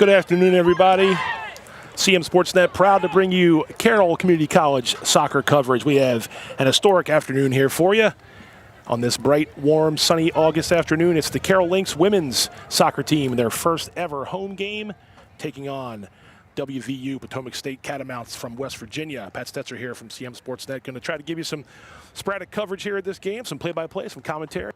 Good afternoon, everybody. CMSportsNet proud to bring you Carroll Community College soccer coverage. We have an historic afternoon here for you. On this bright, warm, sunny August afternoon, it's the Carroll Lynx women's soccer team, their first ever home game, taking on WVU, Potomac State Catamounts from West Virginia. Pat Stetzer here from CMSportsNet, going to try to give you some sporadic coverage here at this game, some play-by-play, some commentary.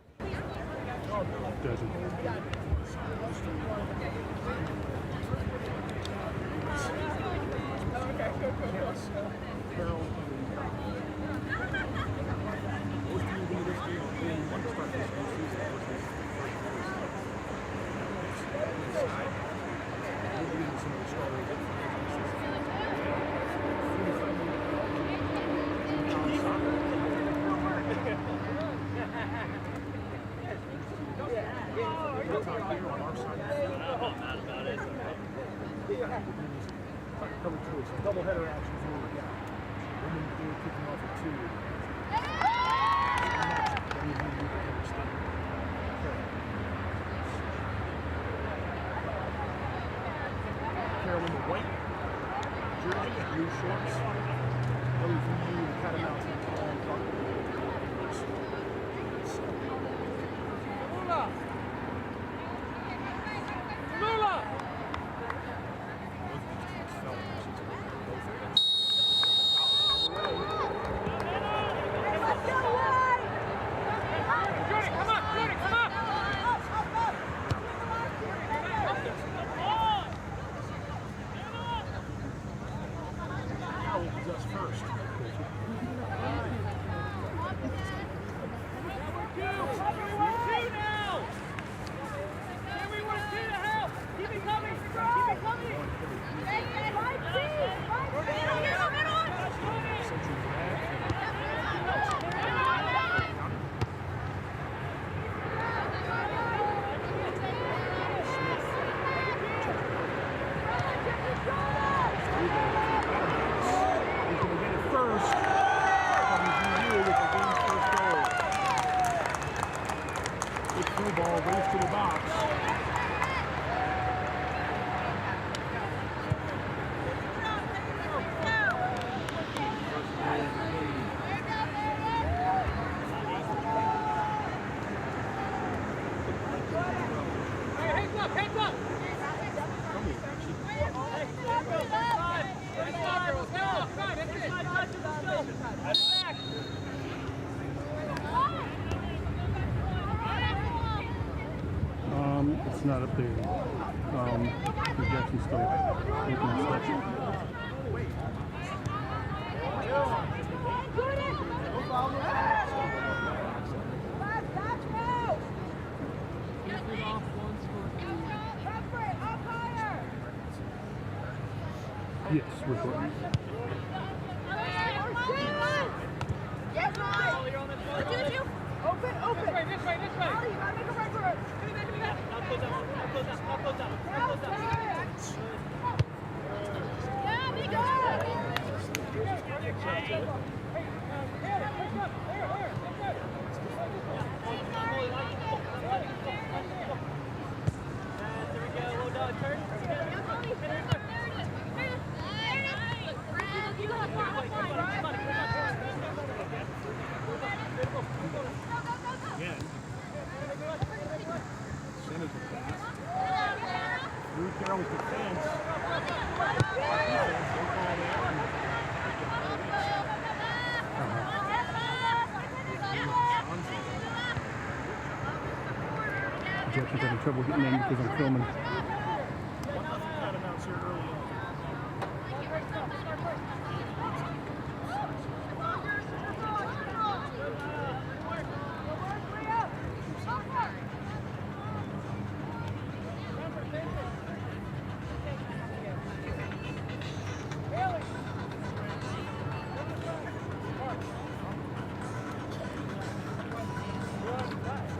Doubleheader action for the guy. Women do kicking off at 2. Carroll in the white jersey, blue shorts. WVU Catamounts in the tall dark blue. Ball goes to the box. It's not up there. The Jackson's still looking at stuff. Yes, recording. Open! This way! Ollie, you gotta make a right for it. Carroll's defense. Jackson's having trouble getting in because I'm filming.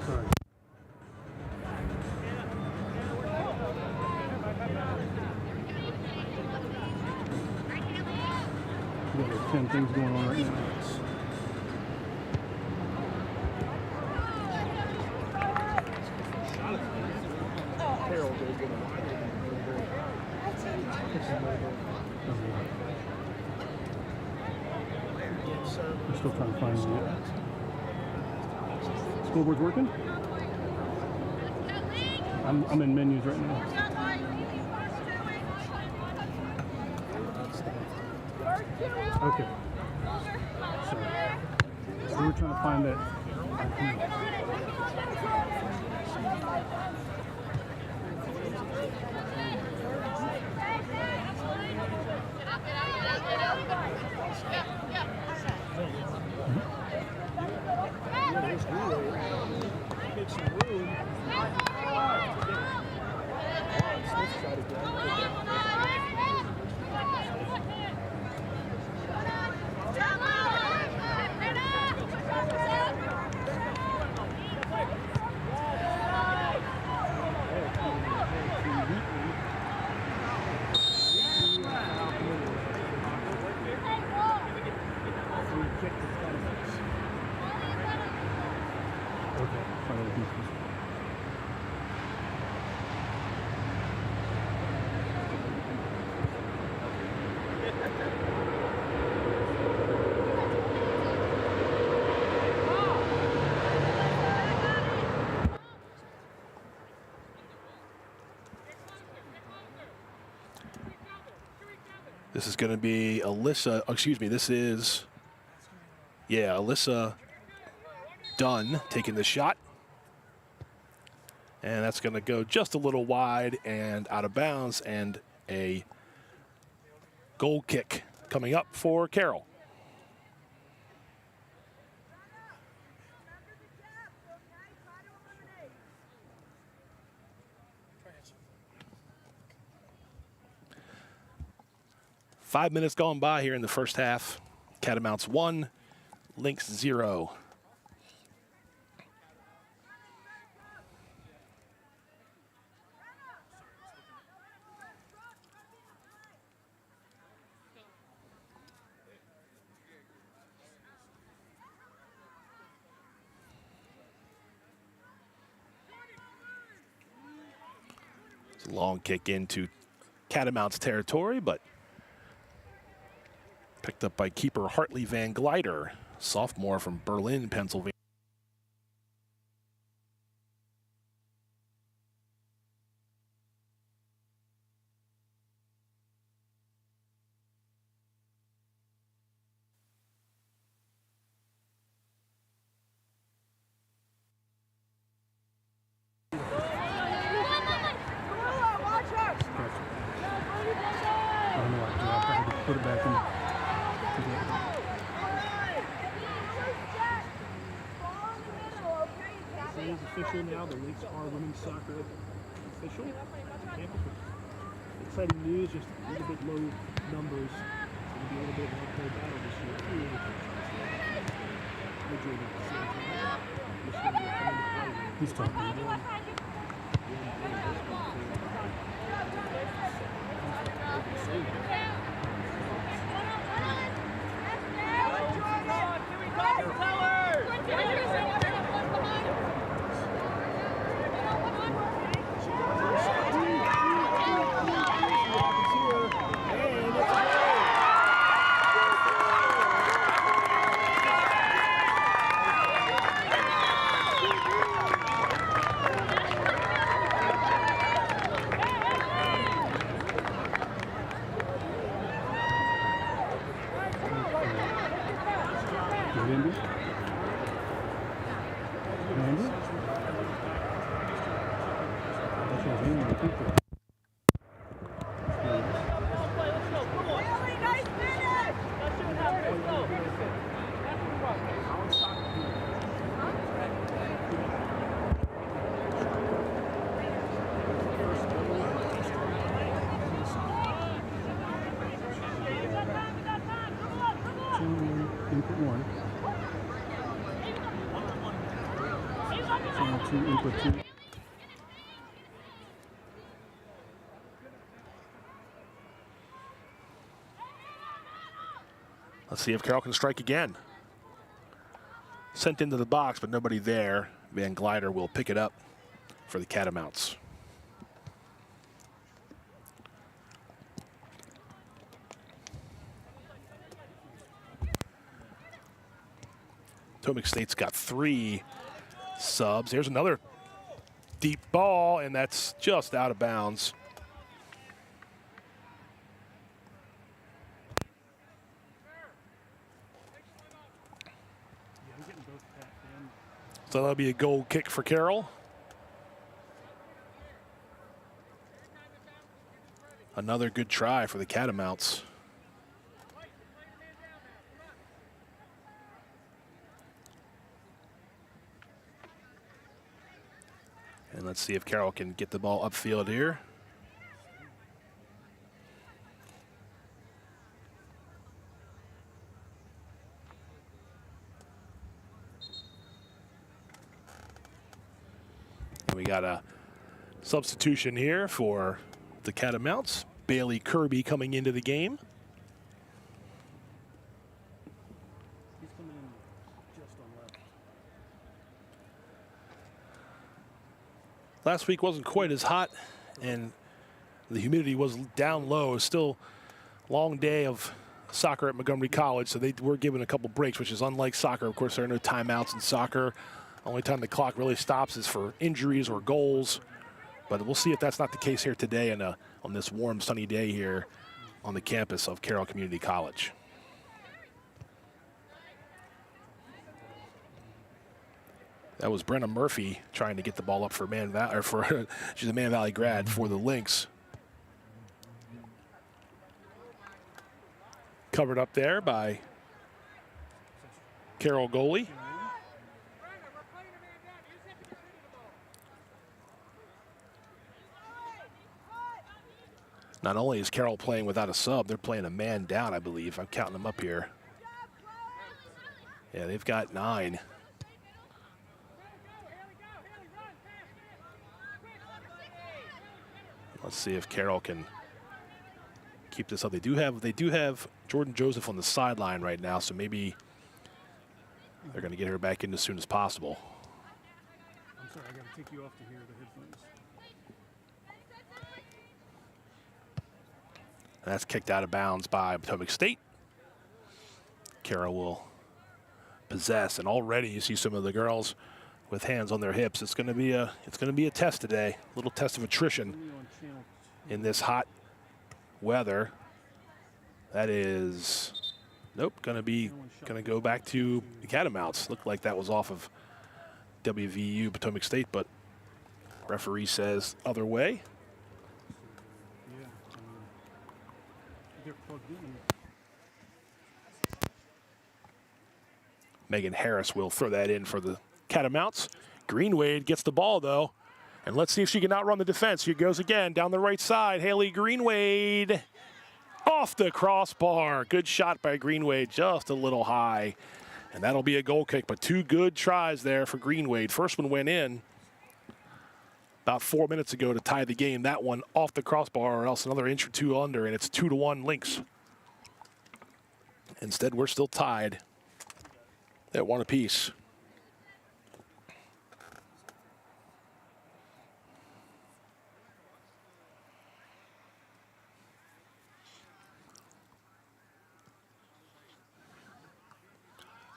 Sorry. 10 things going on right now. Carroll goes with a wide Still trying to find the scoreboard's working. I'm in menus right now. Okay. So we're trying to find that. Make some room. This is going to be Alyssa, oh, excuse me, this is, yeah, Alyssa Dunn taking the shot. And that's going to go just a little wide and out of bounds, and a goal kick coming up for Carroll. Five minutes gone by here in the first half. Catamounts 1, Lynx 0. It's a long kick into Catamounts territory, but picked up by keeper Hartley Van Glider, sophomore from Berlin, Pennsylvania. Put it back in. It is official now. The Lynx are women's soccer official. Exciting news, just a little bit low numbers. It's going to be a little bit of an uphill battle this year, too. He's talking. Let's see if Carroll can strike again. Sent into the box, but nobody there. Van Glider will pick it up for the Catamounts. Potomac State's got 3 subs. There's another deep ball, and that's just out of bounds. So that'll be a goal kick for Carroll. Another good try for the Catamounts. And let's see if Carroll can get the ball upfield here. And we got a substitution here for the Catamounts. Bailey Kirby coming into the game. He's coming in just on left. Last week wasn't quite as hot, and the humidity was down low. It was still a long day of soccer at Montgomery College, so they were given a couple breaks, which is unlike soccer. Of course, there are no timeouts in soccer. Only time the clock really stops is for injuries or goals. But we'll see if that's not the case here today on this warm, sunny day here on the campus of Carroll Community College. That was Brenna Murphy trying to get the ball up for she's a Man Valley grad for the Lynx. Covered up there by Carroll goalie. Not only is Carroll playing without a sub, they're playing a man down, I believe. I'm counting them up here. Yeah, they've got 9. Let's see if Carroll can keep this up. They do have Jordan Joseph on the sideline right now, so maybe they're going to get her back in as soon as possible. I'm sorry, I got to take you off to hear the headphones. And that's kicked out of bounds by Potomac State. Carroll will possess, and already you see some of the girls with hands on their hips. It's going to be a test today, a little test of attrition in this hot weather. That is, nope, going to go back to the Catamounts. Looked like that was off of WVU Potomac State, but referee says other way. Megan Harris will throw that in for the Catamounts. Greenwade gets the ball, though. And let's see if she can outrun the defense. Here goes again down the right side. Haley Greenwade off the crossbar. Good shot by Greenwade, just a little high. And that'll be a goal kick, but 2 good tries there for Greenwade. First one went in about 4 minutes ago to tie the game. That one off the crossbar, or else another inch or 2 under, and it's 2-1 Lynx. Instead, we're still tied at 1 apiece.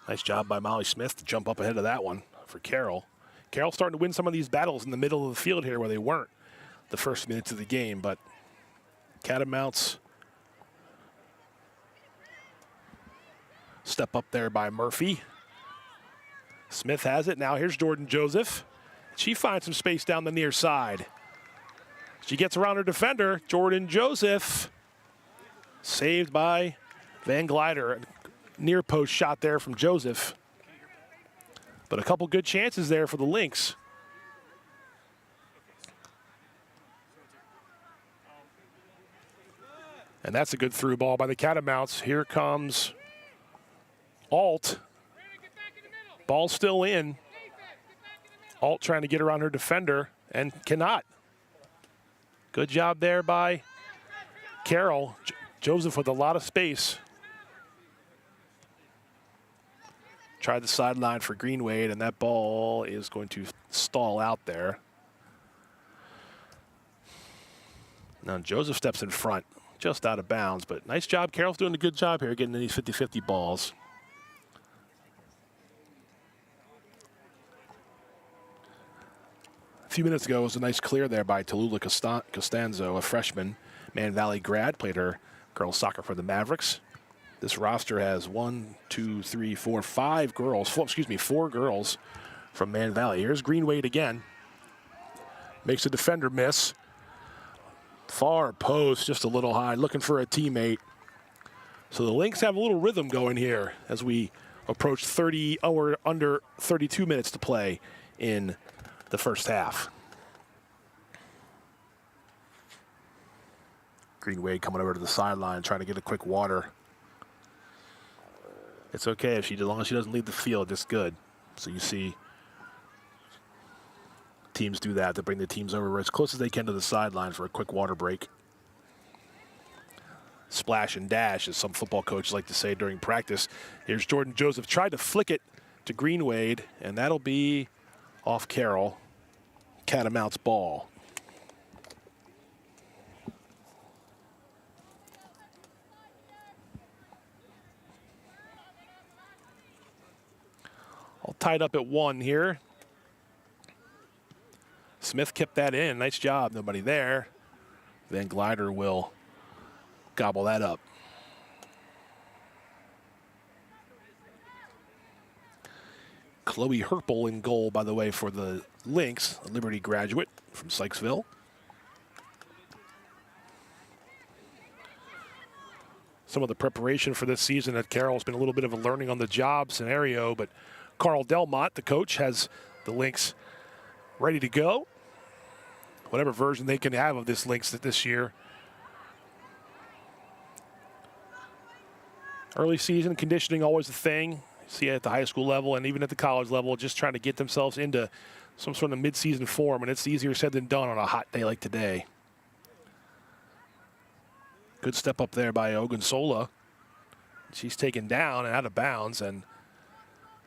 Nice job by Molly Smith to jump up ahead of that one for Carroll. Carroll's starting to win some of these battles in the middle of the field here where they weren't the first minutes of the game, but Catamounts step up there by Murphy. Smith has it. Now here's Jordan Joseph. She finds some space down the near side. She gets around her defender, Jordan Joseph. Saved by Van Glider. Near post shot there from Joseph. But a couple good chances there for the Lynx. And that's a good through ball by the Catamounts. Here comes Alt. Ball still in. Alt trying to get around her defender and cannot. Good job there by Carroll. Joseph with a lot of space. Tried the sideline for Greenwade, and that ball is going to stall out there. Now Joseph steps in front, just out of bounds, but nice job. Carroll's doing a good job here getting these 50-50 balls. A few minutes ago was a nice clear there by Tallulah Costanzo, a freshman, Man Valley grad, played her girls soccer for the Mavericks. This roster has 4 girls from Man Valley. Here's Greenwade again. Makes a defender miss. Far post, just a little high, looking for a teammate. So the Lynx have a little rhythm going here as we approach under 32 minutes to play in the first half. Greenwade coming over to the sideline, trying to get a quick water. It's okay as long as she doesn't leave the field, it's good. So you see teams do that to bring the teams over as close as they can to the sideline for a quick water break. Splash and dash, as some football coaches like to say during practice. Here's Jordan Joseph, tried to flick it to Greenwade, and that'll be off Carroll. Catamounts ball. All tied up at 1 here. Smith kept that in. Nice job. Nobody there. Then Glider will gobble that up. Chloe Herpel in goal, by the way, for the Lynx, a Liberty graduate from Sykesville. Some of the preparation for this season at Carroll has been a little bit of a learning on the job scenario, but Carl Delmont, the coach, has the Lynx ready to go. Whatever version they can have of this Lynx this year. Early season conditioning, always a thing. See it at the high school level and even at the college level, just trying to get themselves into some sort of mid-season form, and it's easier said than done on a hot day like today. Good step up there by Ogunsola. She's taken down and out of bounds, and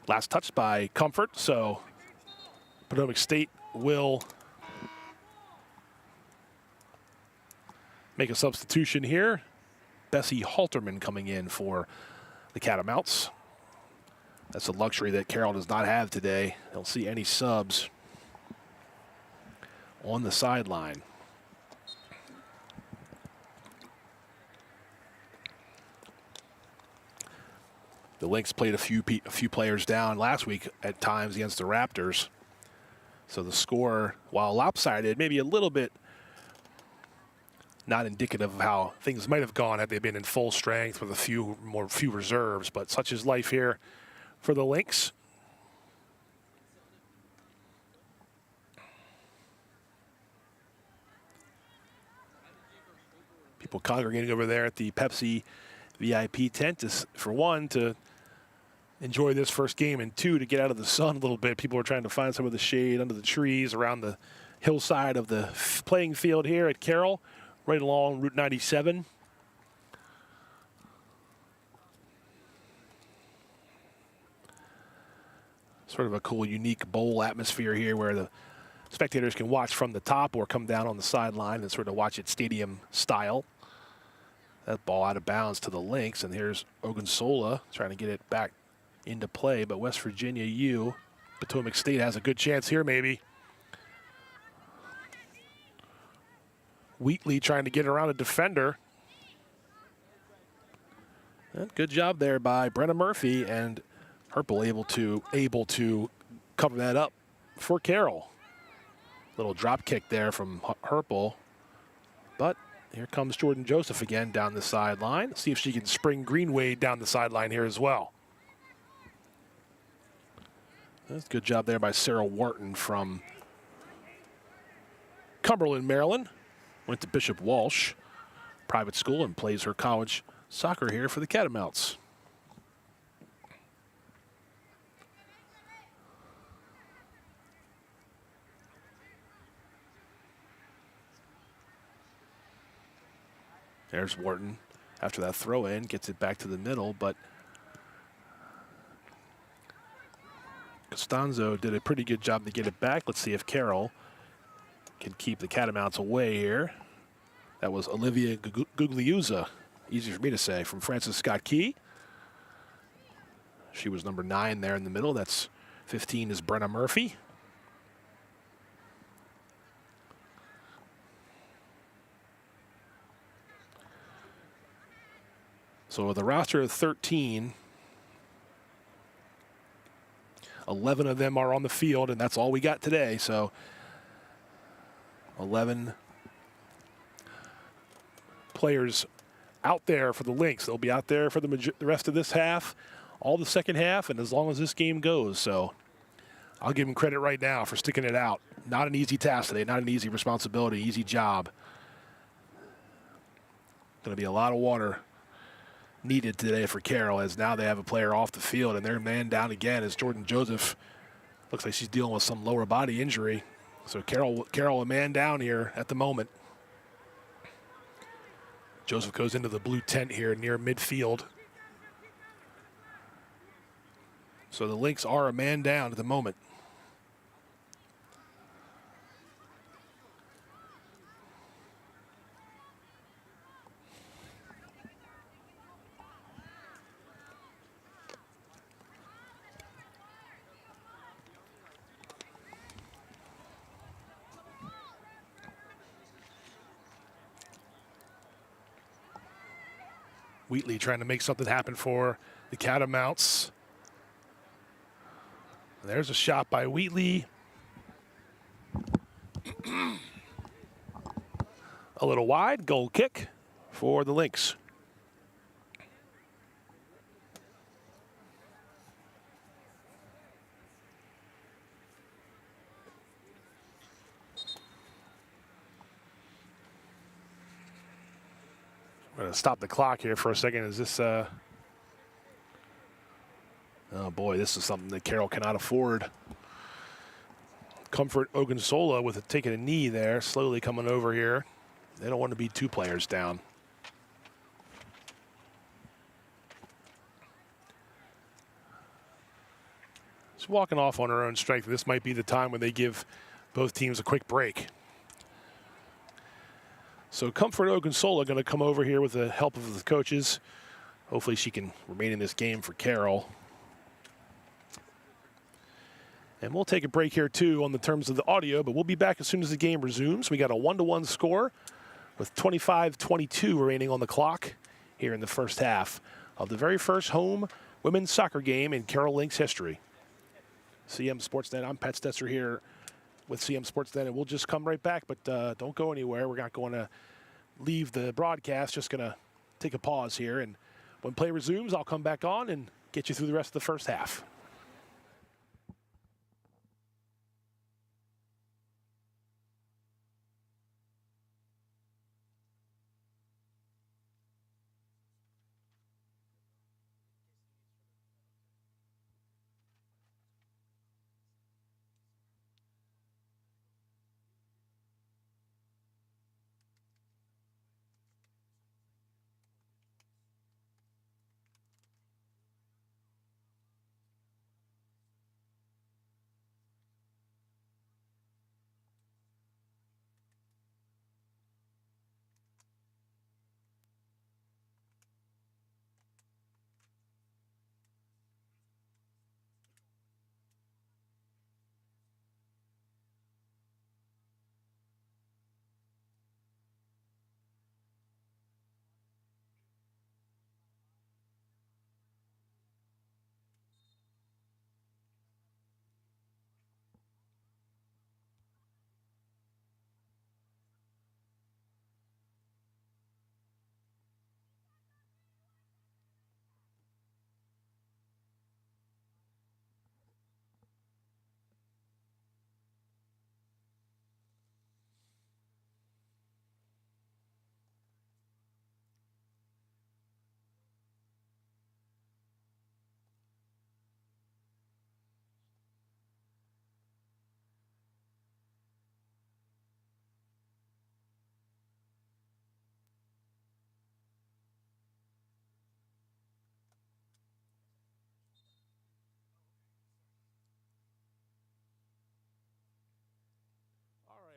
last touch by Comfort, so Potomac State will make a substitution here. Bessie Halterman coming in for the Catamounts. That's a luxury that Carroll does not have today. Don't see any subs on the sideline. The Lynx played a few players down last week at times against the Raptors. So the score, while lopsided, maybe a little bit not indicative of how things might have gone had they been in full strength with a few reserves, but such is life here for the Lynx. People congregating over there at the Pepsi VIP tent is, for one, to enjoy this first game, and 2, to get out of the sun a little bit. People are trying to find some of the shade under the trees around the hillside of the playing field here at Carroll, right along Route 97. Sort of a cool, unique bowl atmosphere here where the spectators can watch from the top or come down on the sideline and sort of watch it stadium style. That ball out of bounds to the Lynx, and here's Ogunsola trying to get it back into play, but West Virginia U, Potomac State has a good chance here maybe. Wheatley trying to get around a defender. And good job there by Brenna Murphy, and Herpel able to cover that up for Carroll. Little drop kick there from Herpel, but here comes Jordan Joseph again down the sideline. See if she can spring Greenwade down the sideline here as well. That's a good job there by Sarah Wharton from Cumberland, Maryland. Went to Bishop Walsh private school and plays her college soccer here for the Catamounts. There's Wharton after that throw in, gets it back to the middle, but Costanzo did a pretty good job to get it back. Let's see if Carroll can keep the Catamounts away here. That was Olivia Gugliuzza, easy for me to say, from Francis Scott Key. She was number 9 there in the middle. That's 15 is Brenna Murphy. So with a roster of 13, 11 of them are on the field, and that's all we got today. So 11 players out there for the Lynx. They'll be out there for the rest of this half, all the second half, and as long as this game goes. So I'll give them credit right now for sticking it out. Not an easy task today, not an easy responsibility, easy job. Going to be a lot of water needed today for Carroll, as now they have a player off the field, and they're man down again as Jordan Joseph looks like she's dealing with some lower body injury. So Carroll a man down here at the moment. Joseph goes into the blue tent here near midfield. So the Lynx are a man down at the moment. Wheatley trying to make something happen for the Catamounts. There's a shot by Wheatley. A little wide, goal kick for the Lynx. I'm going to stop the clock here for a second. Is this, oh boy, this is something that Carroll cannot afford. Comfort Ogunsola with taking a knee there, slowly coming over here. They don't want to be 2 players down. She's walking off on her own strength. This might be the time when they give both teams a quick break. So Comfort Ogunsola going to come over here with the help of the coaches. Hopefully she can remain in this game for Carroll. And we'll take a break here too on the terms of the audio, but we'll be back as soon as the game resumes. We got a 1-1 score with 25-22 remaining on the clock here in the first half of the very first home women's soccer game in Carroll Lynx history. CM Sportsnet, I'm Pat Stetzer here with CM Sportsnet, and we'll just come right back, but don't go anywhere. We're not going to leave the broadcast, just going to take a pause here, and when play resumes, I'll come back on and get you through the rest of the first half.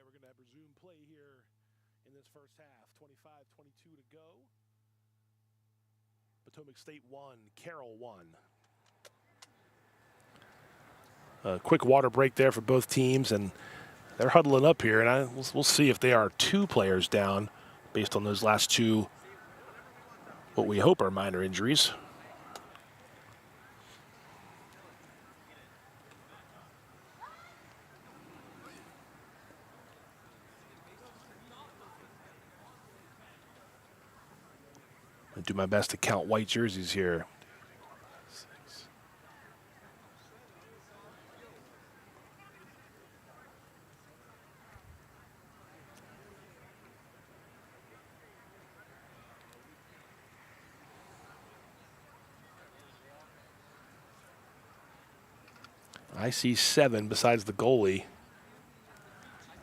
We're going to have resume play here in this first half. 25-22 to go. Potomac State 1, Carroll 1. A quick water break there for both teams, and they're huddling up here, and we'll see if they are 2 players down based on those last 2 what we hope are minor injuries. I do my best to count white jerseys here. I see 7 besides the goalie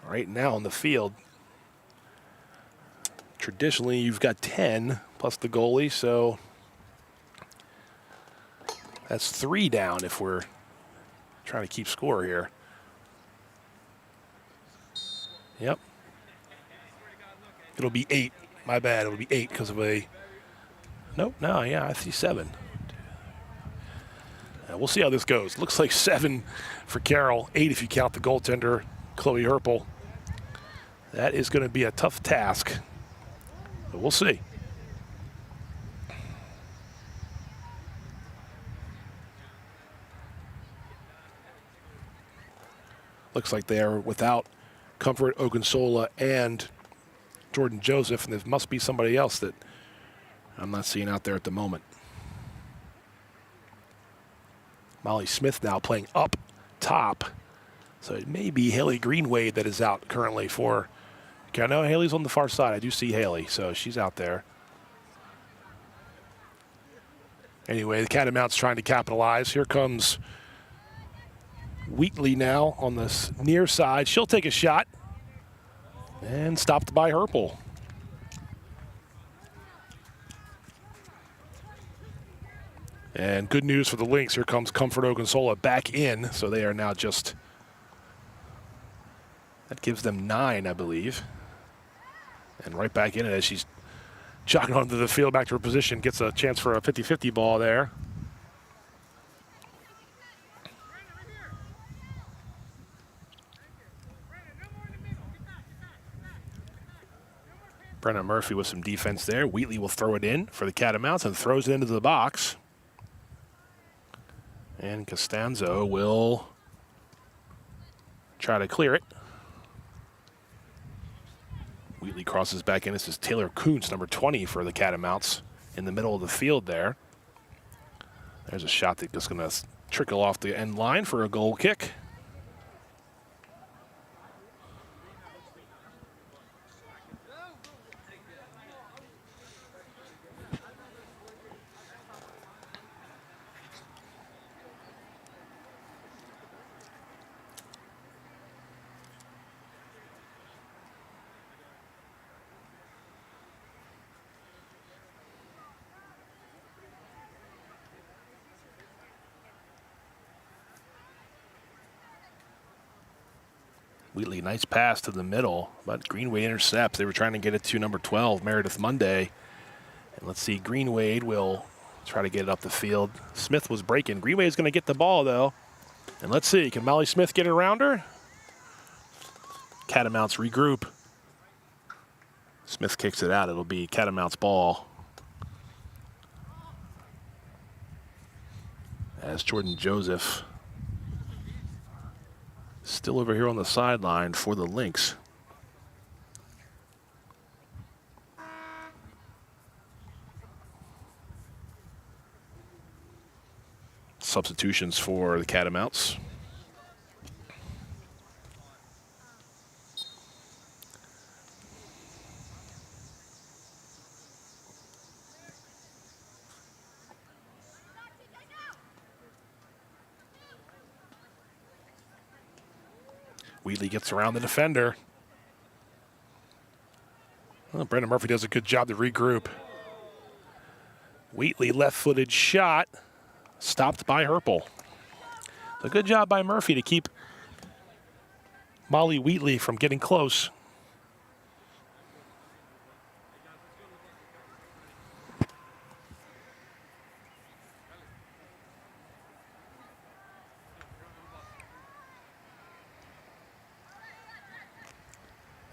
right now on the field. Traditionally, you've got 10 plus the goalie, so that's 3 down if we're trying to keep score here. Yep. It'll be 8. My bad. It'll be 8 because of a... Nope. No, yeah, I see 7. We'll see how this goes. Looks like 7 for Carroll, 8 if you count the goaltender, Chloe Herpel. That is going to be a tough task, but we'll see. Looks like they are without Comfort Ogunsola and Jordan Joseph, and there must be somebody else that I'm not seeing out there at the moment. Molly Smith now playing up top. So it may be Haley Greenwade that is out currently for... Okay, I know Haley's on the far side. I do see Haley, so she's out there. Anyway, the Catamounts trying to capitalize. Here comes Wheatley now on the near side. She'll take a shot. And stopped by Herpel. And good news for the Lynx. Here comes Comfort Ogunsola back in. So they are now just... That gives them 9, I believe. And right back in it as she's jogging onto the field back to her position. Gets a chance for a 50-50 ball there. Brenna Murphy with some defense there. Wheatley will throw it in for the Catamounts and throws it into the box. And Costanzo will try to clear it. Wheatley crosses back in. This is Taylor Kuntz, number 20 for the Catamounts, in the middle of the field there. There's a shot that's just going to trickle off the end line for a goal kick. Wheatley, nice pass to the middle, but Greenwade intercepts. They were trying to get it to number 12, Meredith Monday. And let's see, Greenwade will try to get it up the field. Smith was breaking. Greenwade's going to get the ball, though. And let's see, can Molly Smith get it around her? Catamounts regroup. Smith kicks it out. It'll be Catamounts ball. As Jordan Joseph still over here on the sideline for the Lynx. Substitutions for the Catamounts. Wheatley gets around the defender. Well, Brendan Murphy does a good job to regroup. Wheatley left-footed shot, stopped by Herpel. So good job by Murphy to keep Molly Wheatley from getting close.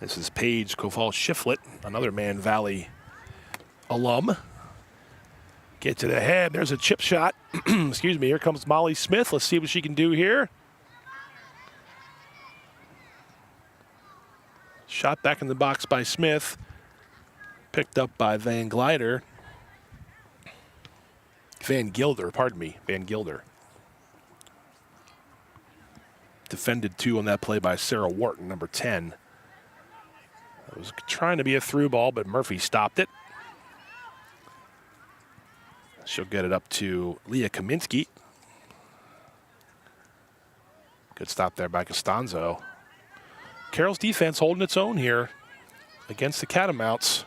This is Paige Kofal Shiflett, another Man Valley alum. Get to the head. There's a chip shot. Excuse me. Here comes Molly Smith. Let's see what she can do here. Shot back in the box by Smith. Picked up by Van Gilder. Pardon me. Van Gilder. Defended 2 on that play by Sarah Wharton, number 10. It was trying to be a through ball, but Murphy stopped it. She'll get it up to Leah Kaminsky. Good stop there by Costanzo. Carroll's defense holding its own here against the Catamounts.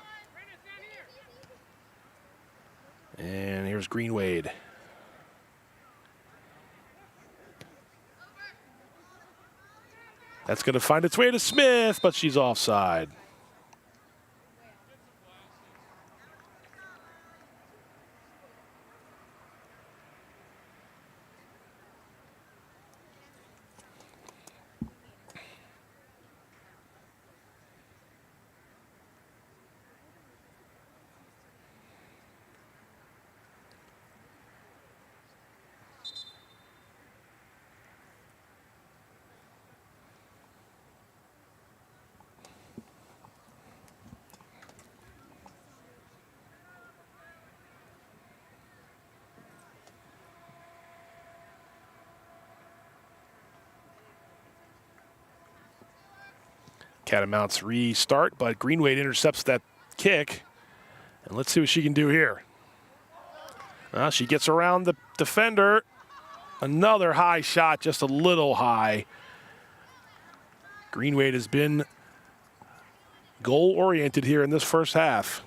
And here's Greenwade. That's going to find its way to Smith, but she's offside. Catamounts restart, but Greenwade intercepts that kick. And let's see what she can do here. She gets around the defender. Another high shot, just a little high. Greenwade has been goal-oriented here in this first half.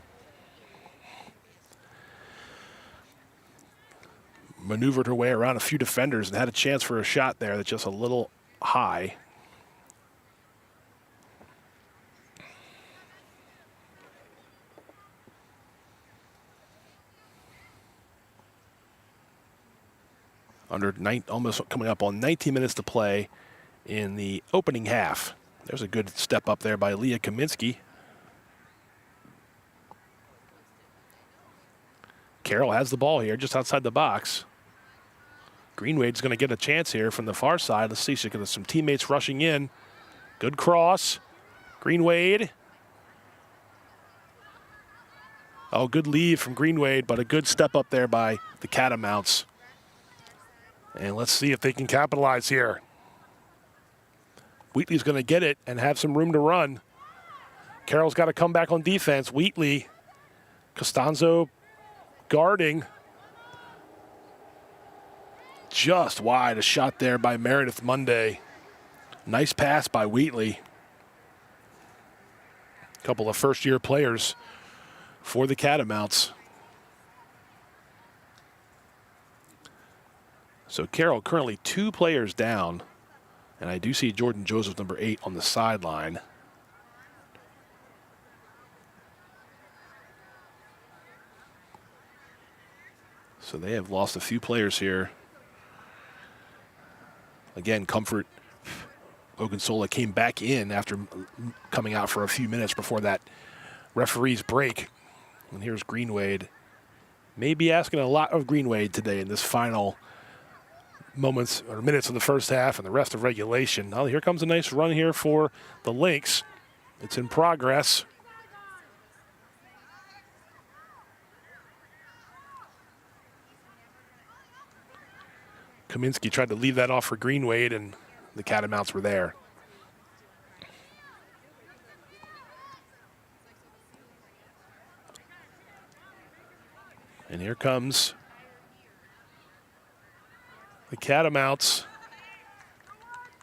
Maneuvered her way around a few defenders and had a chance for a shot there that's just a little high. Almost coming up on 19 minutes to play in the opening half. There's a good step up there by Leah Kaminsky. Carroll has the ball here just outside the box. Greenwade's going to get a chance here from the far side. Let's see, she's got some teammates rushing in. Good cross. Greenwade. Oh, good lead from Greenwade, but a good step up there by the Catamounts. And let's see if they can capitalize here. Wheatley's going to get it and have some room to run. Carroll's got to come back on defense. Wheatley, Costanzo guarding. Just wide, a shot there by Meredith Monday. Nice pass by Wheatley. A couple of first-year players for the Catamounts. So Carroll currently 2 players down, and I do see Jordan Joseph, number 8, on the sideline. So they have lost a few players here. Again, Comfort Ogunsola came back in after coming out for a few minutes before that referee's break. And here's Greenwade. Maybe asking a lot of Greenwade today in this final moments or minutes of the first half and the rest of regulation. Oh, here comes a nice run here for the Lynx. It's in progress. Kaminsky tried to leave that off for Greenwade, and the Catamounts were there. And here comes the Catamounts.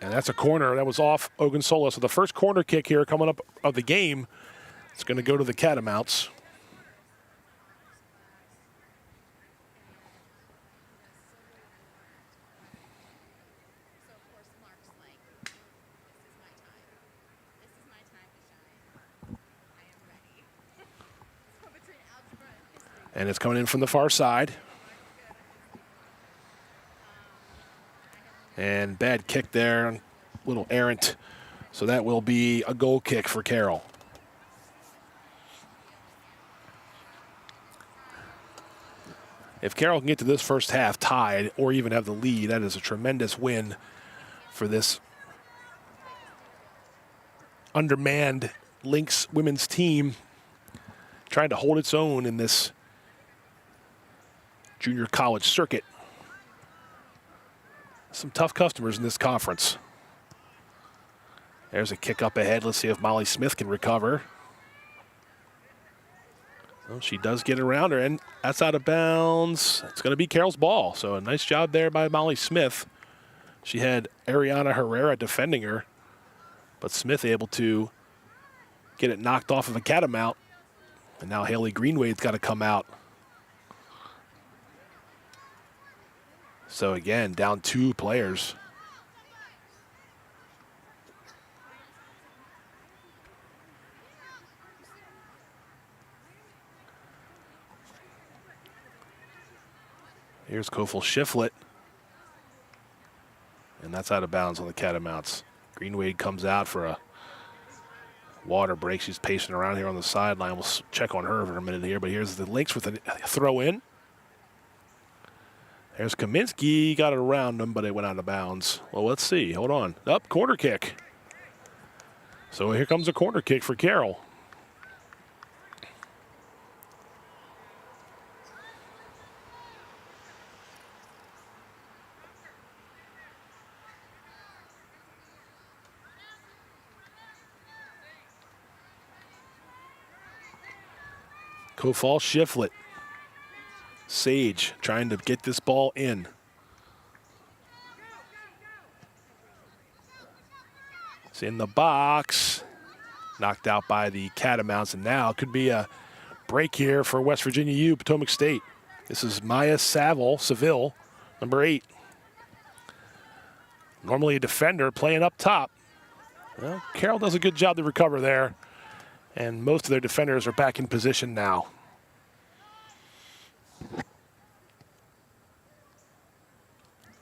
And that's a corner. That was off Ogunsola. So the first corner kick here coming up of the game, it's going to go to the Catamounts. And it's coming in from the far side. And bad kick there, a little errant. So that will be a goal kick for Carroll. If Carroll can get to this first half tied or even have the lead, that is a tremendous win for this undermanned Lynx women's team, trying to hold its own in this junior college circuit. Some tough customers in this conference. There's a kick up ahead. Let's see if Molly Smith can recover. Well, she does get around her, and that's out of bounds. It's going to be Carroll's ball, so a nice job there by Molly Smith. She had Ariana Herrera defending her, but Smith able to get it knocked off of a Catamount, and now Haley Greenwade's got to come out. So again, down 2 players. Here's Kofel Shiflett. And that's out of bounds on the Catamounts. Greenwade comes out for a water break. She's pacing around here on the sideline. We'll check on her for a minute here. But here's the Lynx with a throw in. There's Kaminsky. Got it around him, but it went out of bounds. Well, let's see. Hold on. Up, corner kick. So here comes a corner kick for Carroll. Kofal Shiflett. Sage trying to get this ball in. It's in the box. Knocked out by the Catamounts, and now it could be a break here for West Virginia U, Potomac State. This is Maya Seville, number 8. Normally a defender playing up top. Well, Carroll does a good job to recover there, and most of their defenders are back in position now.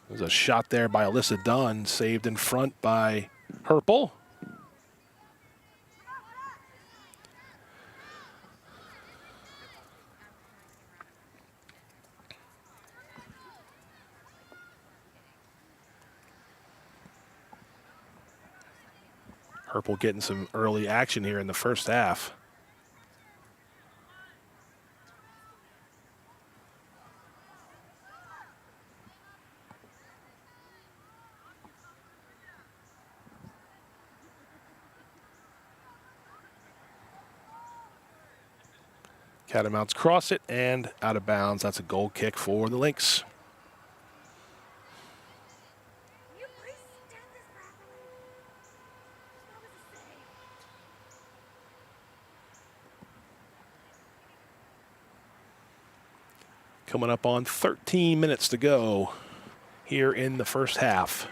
There's a shot there by Alyssa Dunn, saved in front by Herpel. Herpel getting some early action here in the first half. Catamounts cross it and out of bounds. That's a goal kick for the Lynx. Coming up on 13 minutes to go here in the first half.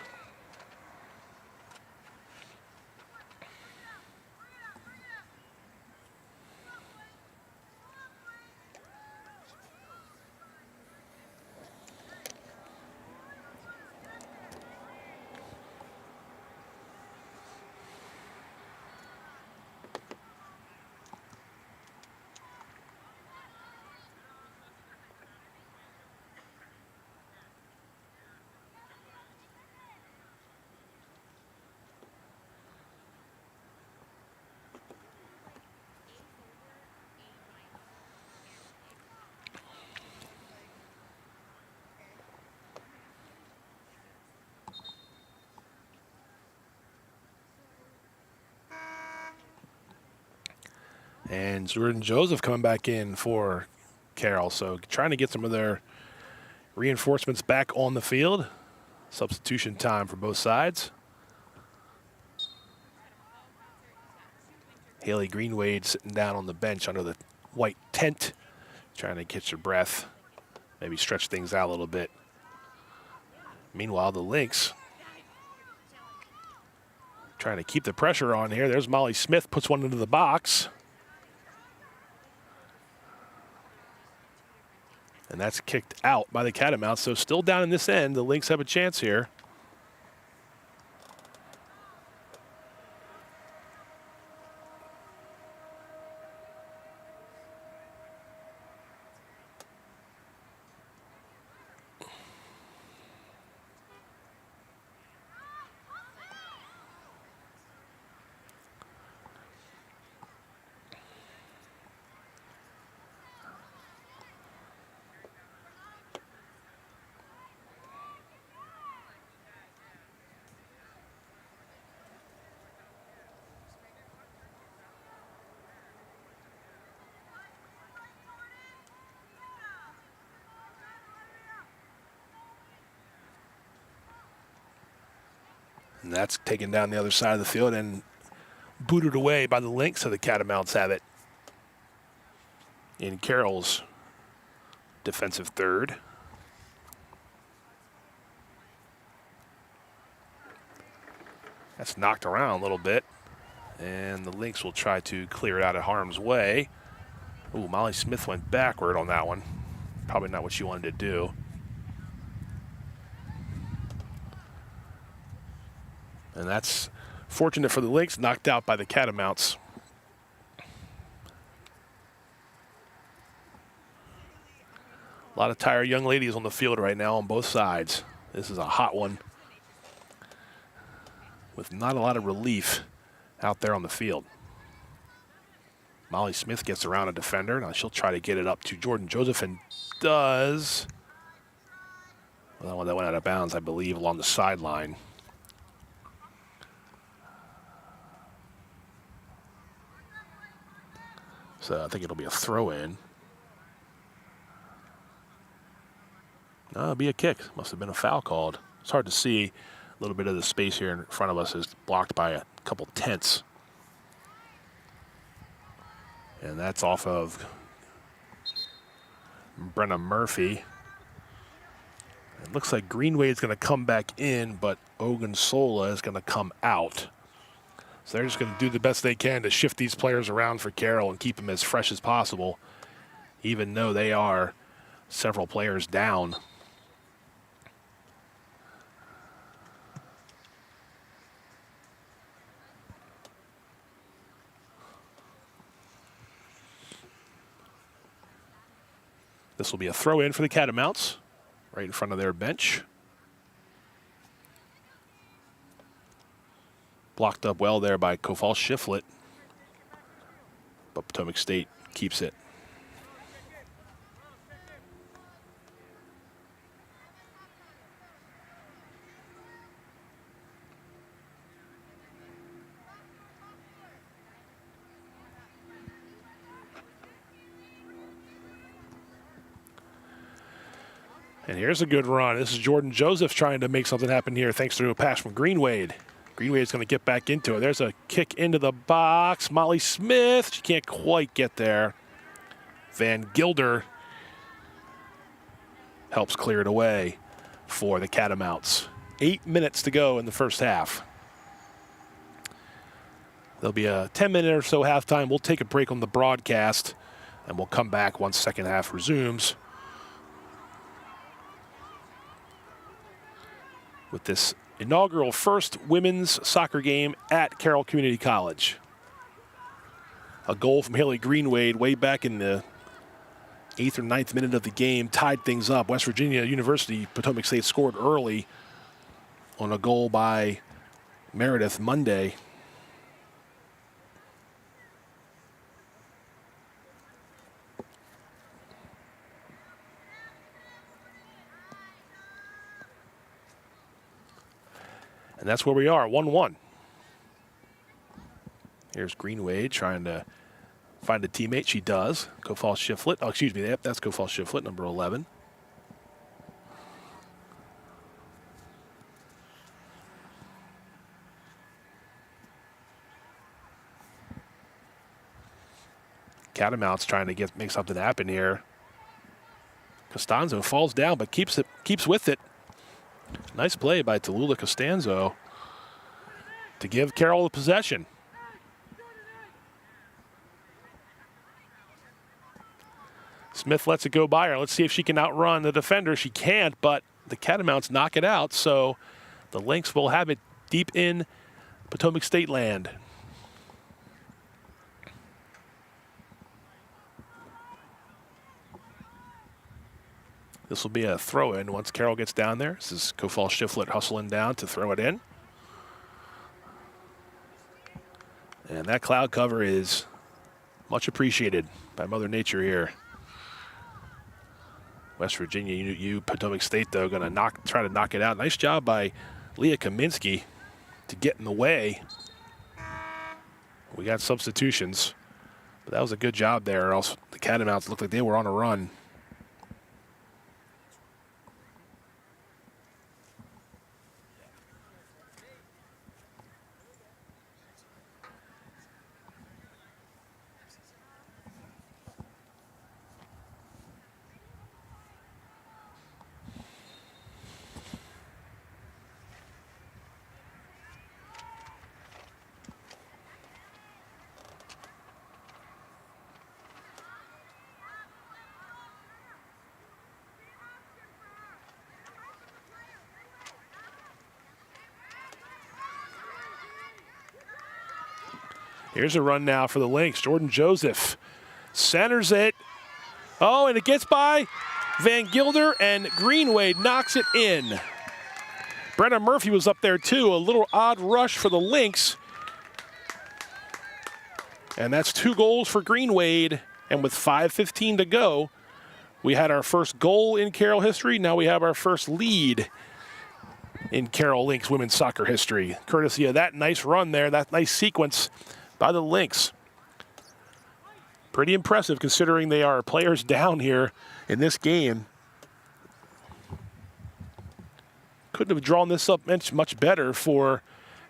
And Jordan Joseph coming back in for Carroll. So trying to get some of their reinforcements back on the field. Substitution time for both sides. Haley Greenwade sitting down on the bench under the white tent, trying to catch her breath, maybe stretch things out a little bit. Meanwhile, the Lynx trying to keep the pressure on here. There's Molly Smith, puts one into the box. And that's kicked out by the Catamounts. So still down in this end. The Lynx have a chance here. And that's taken down the other side of the field and booted away by the Lynx, so the Catamounts have it in Carroll's defensive third. That's knocked around a little bit, and the Lynx will try to clear it out of harm's way. Ooh, Molly Smith went backward on that one. Probably not what she wanted to do. And that's fortunate for the Lynx, knocked out by the Catamounts. A lot of tired young ladies on the field right now on both sides. This is a hot one with not a lot of relief out there on the field. Molly Smith gets around a defender. Now she'll try to get it up to Jordan Joseph and does. Well, that went out of bounds, I believe, along the sideline. So I think it'll be a throw-in. No, it'll be a kick. Must have been a foul called. It's hard to see. A little bit of the space here in front of us is blocked by a couple tents. And that's off of Brenna Murphy. It looks like Greenway is going to come back in, but Ogunsola is going to come out. So they're just going to do the best they can to shift these players around for Carroll and keep them as fresh as possible, even though they are several players down. This will be a throw-in for the Catamounts, right in front of their bench. Blocked up well there by Kofal Shiflett, but Potomac State keeps it. And here's a good run. This is Jordan Joseph trying to make something happen here thanks to a pass from Greenwade. Greenwade's going to get back into it. There's a kick into the box. Molly Smith, she can't quite get there. Van Gilder helps clear it away for the Catamounts. 8 minutes to go in the first half. There'll be a 10-minute or so halftime. We'll take a break on the broadcast, and we'll come back once second half resumes with this inaugural first women's soccer game at Carroll Community College. A goal from Haley Greenwade way back in the 8th or 9th minute of the game tied things up. West Virginia University, Potomac State scored early on a goal by Meredith Monday. And that's where we are, 1-1. Here's Greenwade trying to find a teammate. She does. Kofal Shiflett. Oh, excuse me. That's Kofal Shiflett, number 11. Catamounts trying to make something happen here. Costanzo falls down, but keeps with it. Nice play by Tallulah Costanzo to give Carroll the possession. Smith lets it go by her. Let's see if she can outrun the defender. She can't, but the Catamounts knock it out, so the Lynx will have it deep in Potomac State land. This will be a throw-in once Carroll gets down there. This is Kofal Shiflett hustling down to throw it in. And that cloud cover is much appreciated by Mother Nature here. West Virginia, you Potomac State, though, going to try to knock it out. Nice job by Leah Kaminsky to get in the way. We got substitutions, but that was a good job there. Else the Catamounts looked like they were on a run. Here's a run now for the Lynx. Jordan Joseph centers it. Oh, and it gets by Van Gilder, and Greenwade knocks it in. Brenna Murphy was up there too. A little odd rush for the Lynx. And that's 2 goals for Greenwade. And with 5:15 to go, we had our first goal in Carroll history. Now we have our first lead in Carroll Lynx women's soccer history, courtesy of that nice run there, that nice sequence by the Lynx. Pretty impressive considering they are players down here in this game. Couldn't have drawn this up much better for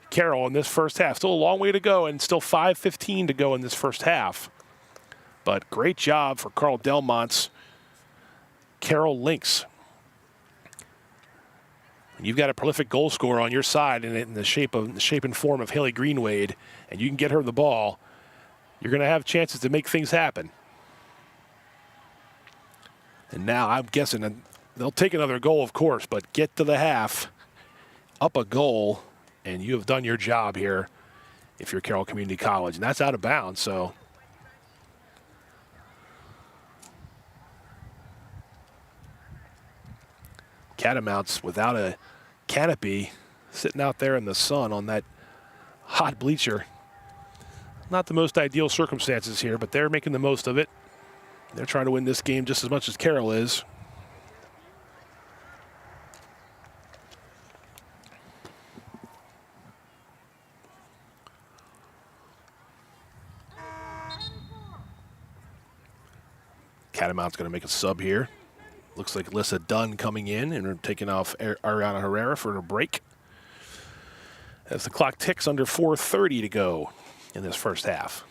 Carroll in this first half. Still a long way to go and still 5:15 to go in this first half. But great job for Carl Delmont's Carroll Lynx. And you've got a prolific goal scorer on your side in the shape and form of Haley Greenwade, and you can get her the ball, you're going to have chances to make things happen. And now I'm guessing they'll take another goal, of course, but get to the half, up a goal, and you have done your job here if you're Carroll Community College. And that's out of bounds, so. Catamounts without a canopy, sitting out there in the sun on that hot bleacher. Not the most ideal circumstances here, but they're making the most of it. They're trying to win this game just as much as Carroll is. Catamounts going to make a sub here. Looks like Alyssa Dunn coming in and taking off Ariana Herrera for a break. As the clock ticks under 4:30 to go in this first half.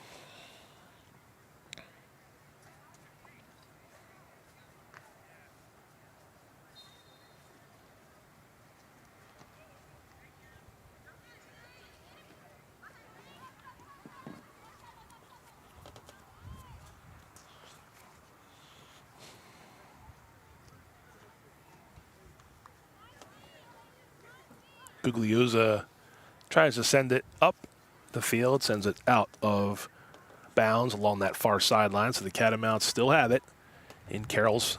Gugliuzza tries to send it up the field, sends it out of bounds along that far sideline, so the Catamounts still have it in Carroll's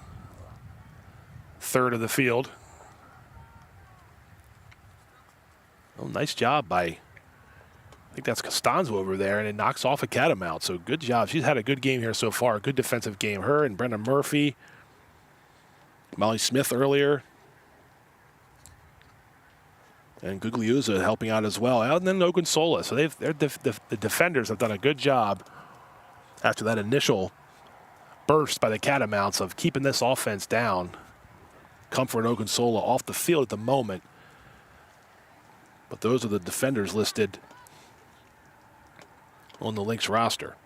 third of the field. Well, nice job by, I think that's Costanzo over there, and it knocks off a Catamount, so good job. She's had a good game here so far, a good defensive game. Her and Brenna Murphy, Molly Smith earlier. And Gugliuzza helping out as well. And then Ogunsola. So the defenders have done a good job after that initial burst by the Catamounts of keeping this offense down. Comfort and Ogunsola off the field at the moment. But those are the defenders listed on the Lynx roster.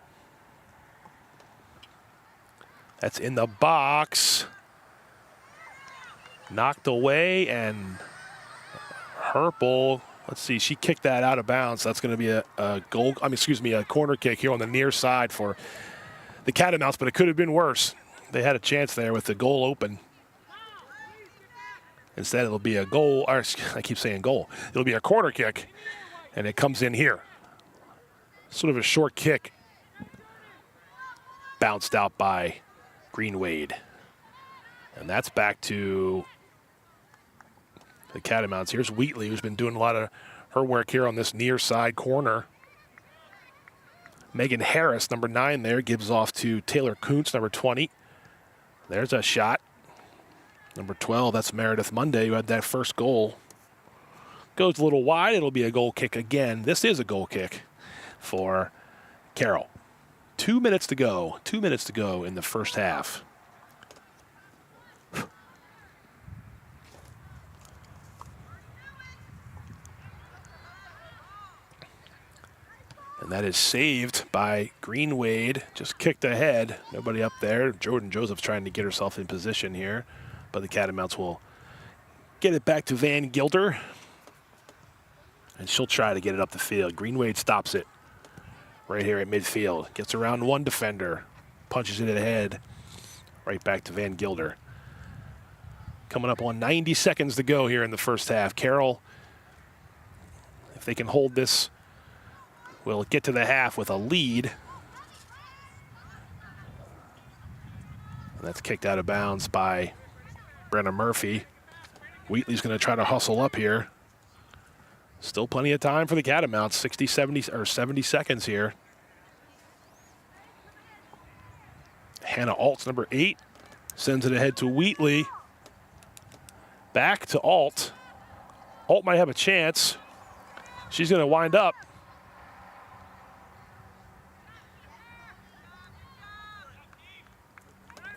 That's in the box. Knocked away, and Herpel, let's see, she kicked that out of bounds. That's going to be a corner kick here on the near side for the Catamounts, but it could have been worse. They had a chance there with the goal open. Instead, it'll be a goal, or I keep saying goal. It'll be a corner kick, and it comes in here. Sort of a short kick. Bounced out by Greenwade. And that's back to the Catamounts. Here's Wheatley, who's been doing a lot of her work here on this near side corner. Megan Harris, number 9 there, gives off to Taylor Kuntz, number 20. There's a shot. Number 12, that's Meredith Monday, who had that first goal. Goes a little wide. It'll be a goal kick again. This is a goal kick for Carroll. 2 minutes to go. 2 minutes to go in the first half. And that is saved by Greenwade. Just kicked ahead. Nobody up there. Jordan Joseph's trying to get herself in position here. But the Catamounts will get it back to Van Gilder. And she'll try to get it up the field. Greenwade stops it right here at midfield. Gets around one defender. Punches it ahead. Right back to Van Gilder. Coming up on 90 seconds to go here in the first half. Carroll, if they can hold this will get to the half with a lead. And that's kicked out of bounds by Brenna Murphy. Wheatley's going to try to hustle up here. Still plenty of time for the Catamounts, 70 seconds here. Hannah Alt's number 8, sends it ahead to Wheatley. Back to Alt. Alt might have a chance. She's going to wind up.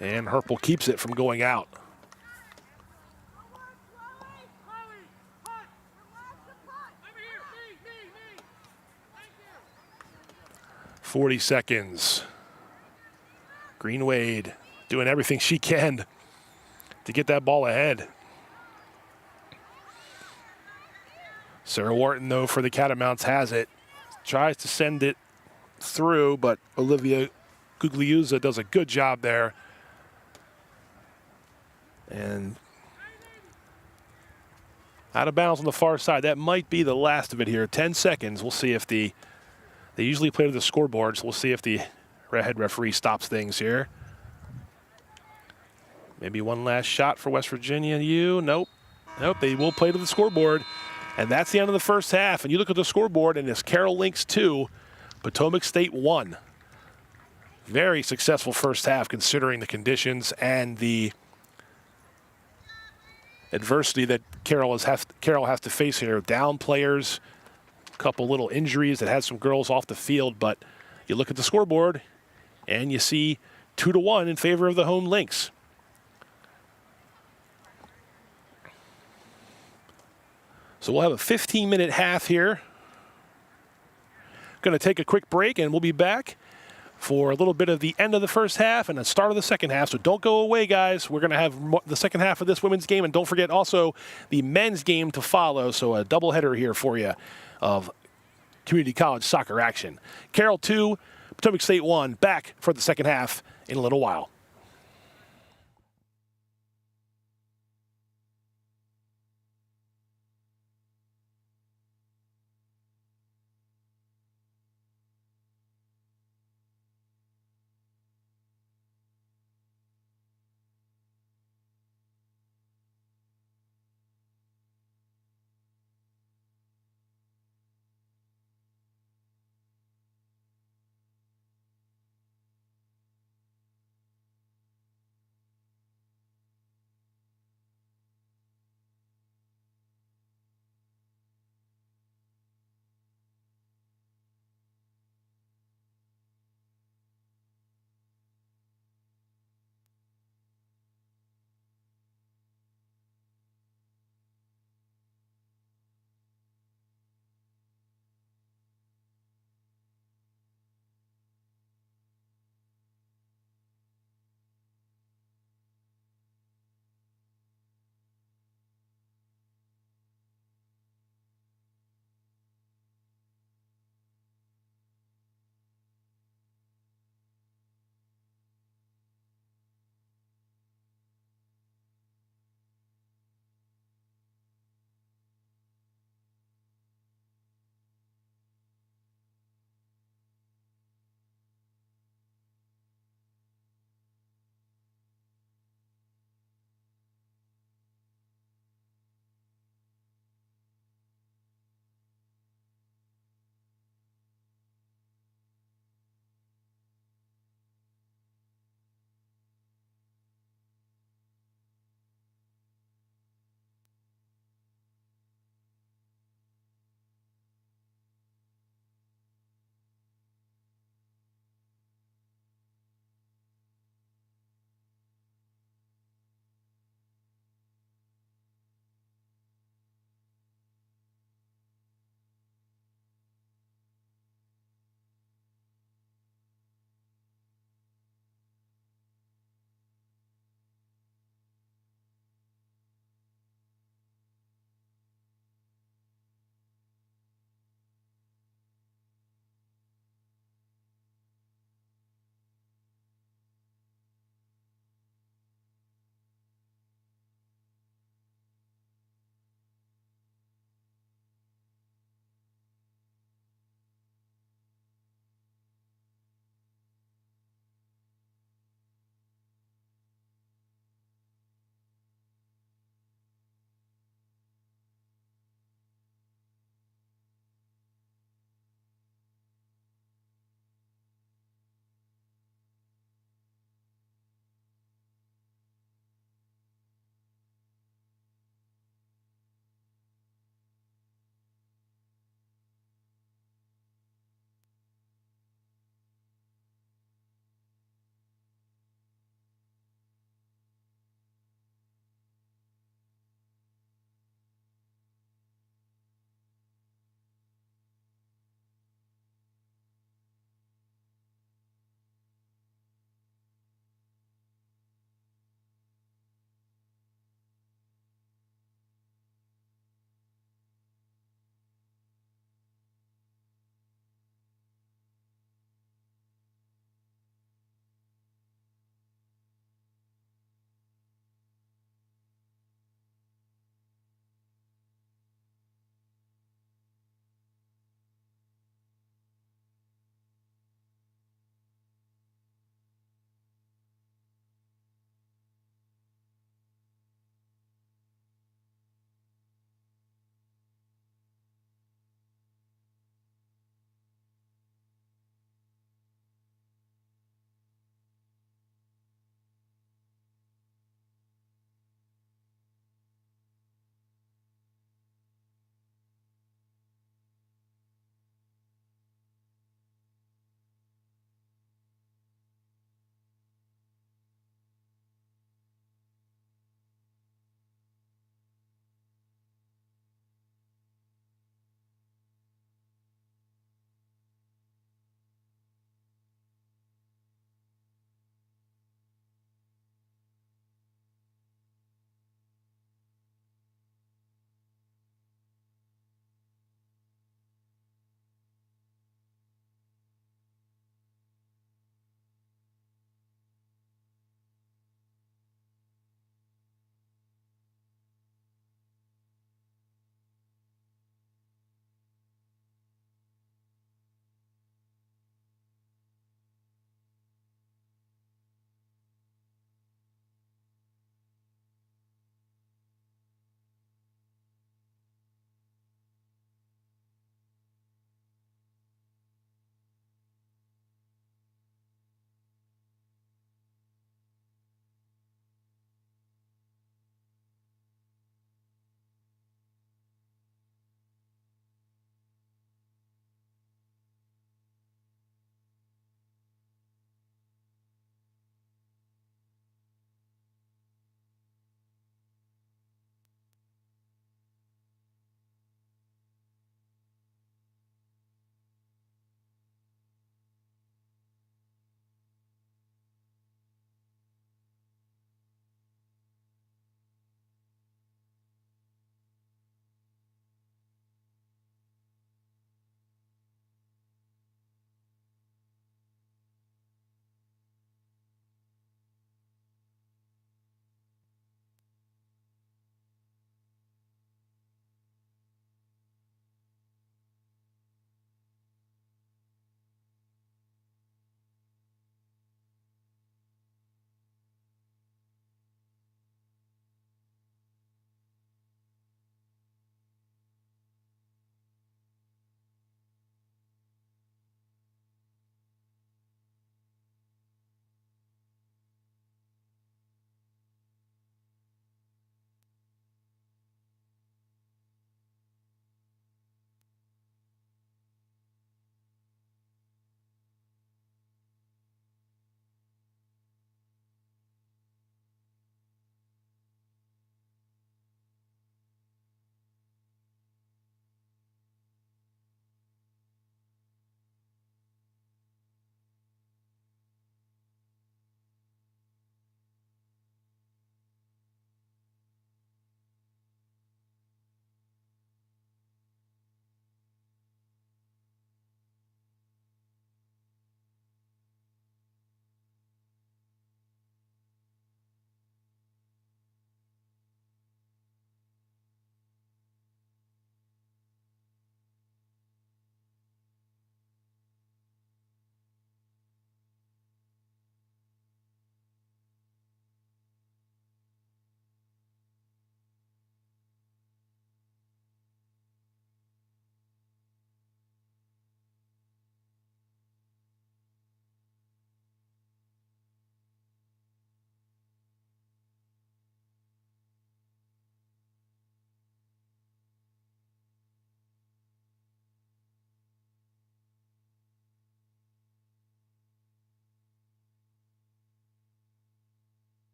And Herpel keeps it from going out. 40 seconds. Green Wade doing everything she can to get that ball ahead. Sarah Wharton, though, for the Catamounts has it. Tries to send it through, but Olivia Gugliuzza does a good job there. And out of bounds on the far side. That might be the last of it here. 10 seconds. We'll see if they usually play to the scoreboard, so we'll see if the head referee stops things here. Maybe one last shot for West Virginia U. Nope. Nope, they will play to the scoreboard. And that's the end of the first half. And you look at the scoreboard, and it's Carroll Lynx 2, Potomac State 1. Very successful first half considering the conditions and the adversity that Carroll has to face here. Down players, a couple little injuries that had some girls off the field, but you look at the scoreboard and you see 2-1 in favor of the home Lynx. So we'll have a 15-minute half here. Going to take a quick break, and we'll be back for a little bit of the end of the first half and the start of the second half. So don't go away, guys. We're going to have the second half of this women's game, and don't forget also the men's game to follow. So a doubleheader here for you of community college soccer action. Carroll 2, Potomac State 1, back for the second half in a little while.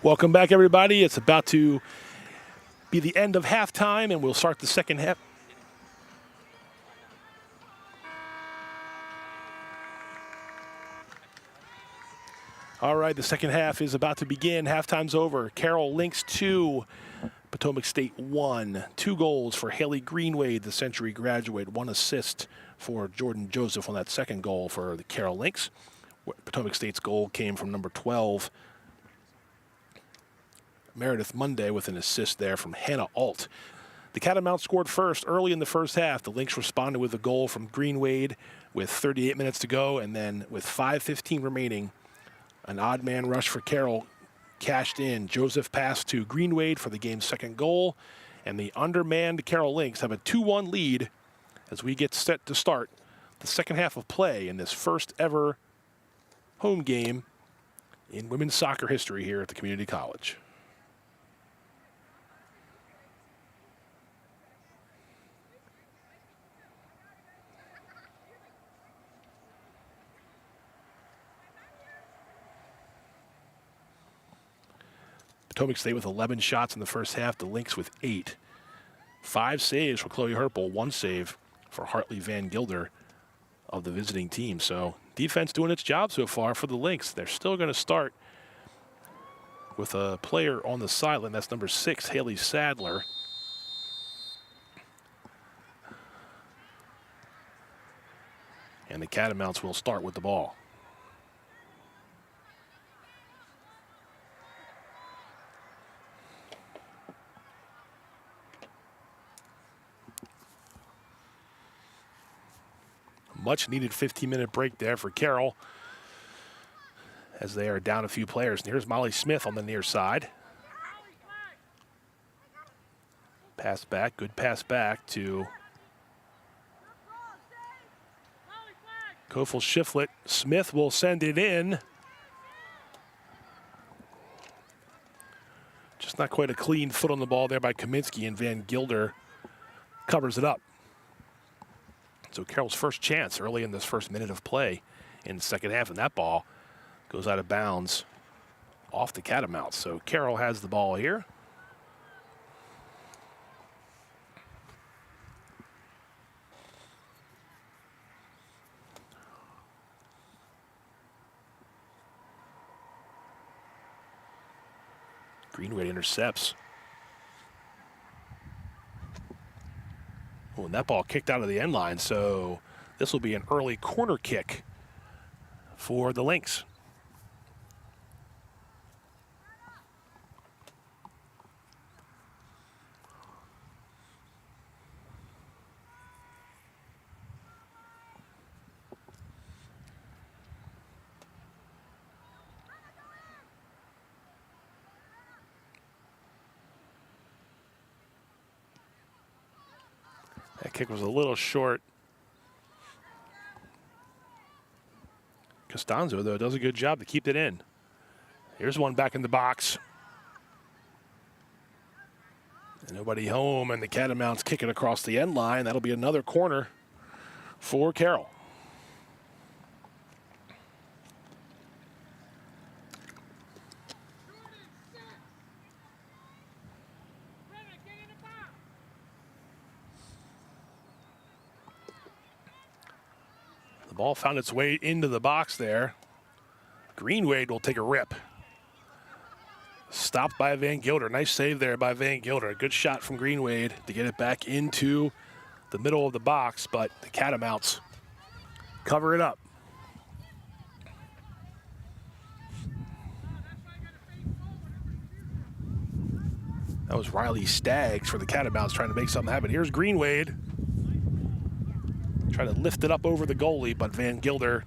Welcome back, everybody. It's about to be the end of halftime, and we'll start the second half. All right, the second half is about to begin. Halftime's over. Carroll Lynx 2, Potomac State 1. 2 goals for Haley Greenwade, the Century graduate. 1 assist for Jordan Joseph on that second goal for the Carroll Lynx. Potomac State's goal came from number 12, Meredith Monday, with an assist there from Hannah Alt. The Catamounts scored first early in the first half. The Lynx responded with a goal from Greenwade with 38 minutes to go, and then with 5:15 remaining, an odd man rush for Carroll cashed in. Joseph passed to Greenwade for the game's second goal, and the undermanned Carroll Lynx have a 2-1 lead as we get set to start the second half of play in this first ever home game in women's soccer history here at the community college. Potomac State with 11 shots in the first half, the Lynx with 8. 5 saves for Chloe Herpel, 1 save for Hartley Van Gilder of the visiting team. So defense doing its job so far for the Lynx. They're still going to start with a player on the sideline. That's number 6, Haley Sadler. And the Catamounts will start with the ball. Much needed 15-minute break there for Carroll as they are down a few players. And here's Molly Smith on the near side. Pass back, good pass back to Kofel Shiflett. Smith will send it in. Just not quite a clean foot on the ball there by Kaminsky, and Van Gilder covers it up. So Carroll's first chance early in this first minute of play in the second half, and that ball goes out of bounds off the Catamounts. So Carroll has the ball here. Greenway intercepts. Oh, and that ball kicked out of the end line, so this will be an early corner kick for the Lynx. That kick was a little short. Costanzo, though, does a good job to keep it in. Here's one back in the box. And nobody home, and the Catamounts kick it across the end line. That'll be another corner for Carroll. The ball found its way into the box there. Greenwade will take a rip. Stopped by Van Gilder. Nice save there by Van Gilder. A good shot from Greenwade to get it back into the middle of the box, but the Catamounts cover it up. That was Riley Staggs for the Catamounts trying to make something happen. Here's Greenwade. Trying to lift it up over the goalie, but Van Gilder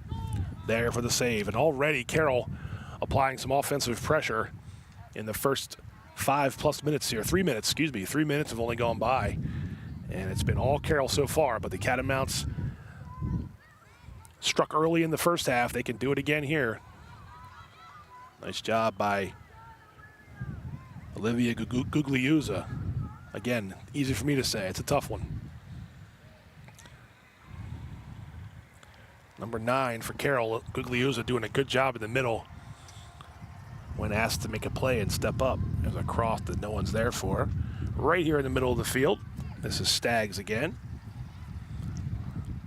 there for the save. And already Carroll applying some offensive pressure in the first 5+ minutes here. 3 minutes, excuse me. 3 minutes have only gone by. And it's been all Carroll so far, but the Catamounts struck early in the first half. They can do it again here. Nice job by Olivia Gugliuzza. Again, easy for me to say. It's a tough one. Number 9 for Carroll, Gugliuzza doing a good job in the middle when when asked to make a play and step up. There's a cross that no one's there for. Right here in the middle of the field. This is Staggs again.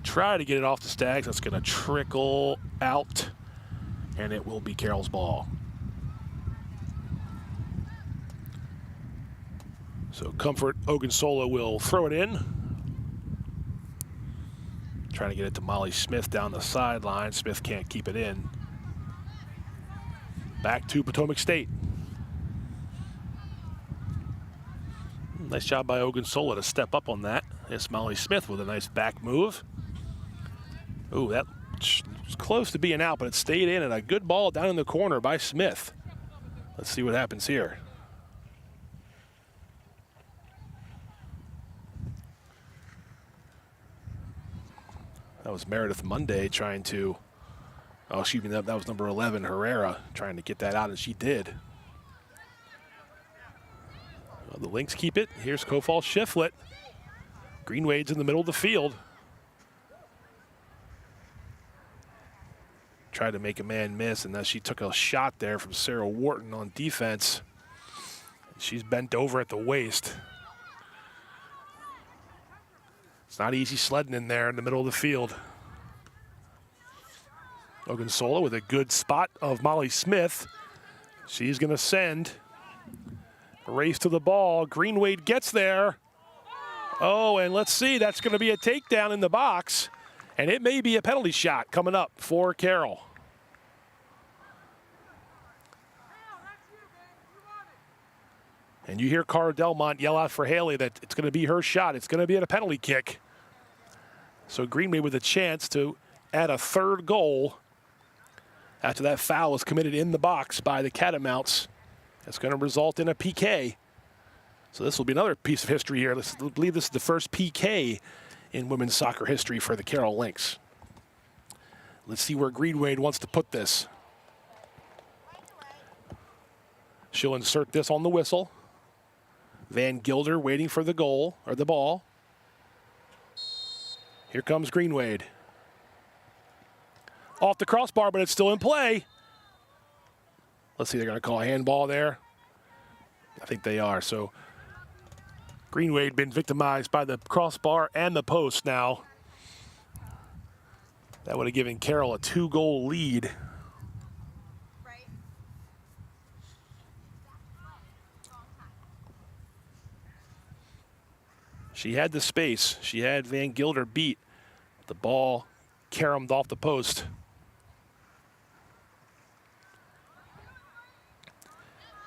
Try to get it off the Staggs. That's going to trickle out, and it will be Carroll's ball. So Comfort Ogunsola will throw it in. Trying to get it to Molly Smith down the sideline. Smith can't keep it in. Back to Potomac State. Nice job by Ogunsola to step up on that. It's Molly Smith with a nice back move. Ooh, that was close to being out, but it stayed in, and a good ball down in the corner by Smith. Let's see what happens here. That was Meredith Monday trying to, oh, excuse me, that was number 11, Herrera, trying to get that out, and she did. Well, the Lynx keep it. Here's Kofal Shiflett. Greenwade's in the middle of the field. Tried to make a man miss, and then she took a shot there from Sarah Wharton on defense. She's bent over at the waist. It's not easy sledding in there in the middle of the field. Ogunsola with a good spot of Molly Smith. She's going to send. A race to the ball. Greenwade gets there. Oh, and let's see. That's going to be a takedown in the box. And it may be a penalty shot coming up for Carroll. And you hear Cara Delmont yell out for Haley that it's going to be her shot. It's going to be at a penalty kick. So Greenwade with a chance to add a third goal after that foul was committed in the box by the Catamounts. That's going to result in a PK. So this will be another piece of history here. I believe this is the first PK in women's soccer history for the Carroll Lynx. Let's see where Greenwade wants to put this. She'll insert this on the whistle. Van Gilder waiting for the goal, or the ball. Here comes Greenwade. Off the crossbar, but it's still in play. Let's see, they're going to call a handball there. I think they are. So Greenwade been victimized by the crossbar and the post now. That would have given Carroll a 2-goal lead. She had the space. She had Van Gilder beat. The ball caromed off the post.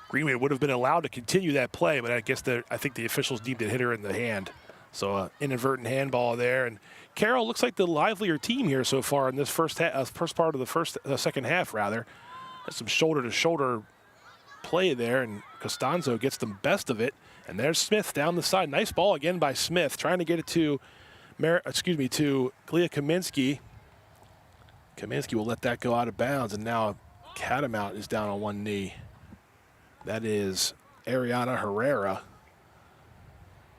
Greenwade would have been allowed to continue that play, but I think the officials deemed it hit her in the hand. So inadvertent handball there. And Carroll looks like the livelier team here so far in this first part of the second half, rather. There's some shoulder-to-shoulder play there, and Costanzo gets the best of it. And there's Smith down the side. Nice ball again by Smith, trying to get it to Leah Kaminsky. Kaminsky will let that go out of bounds, and now Catamount is down on one knee. That is Ariana Herrera.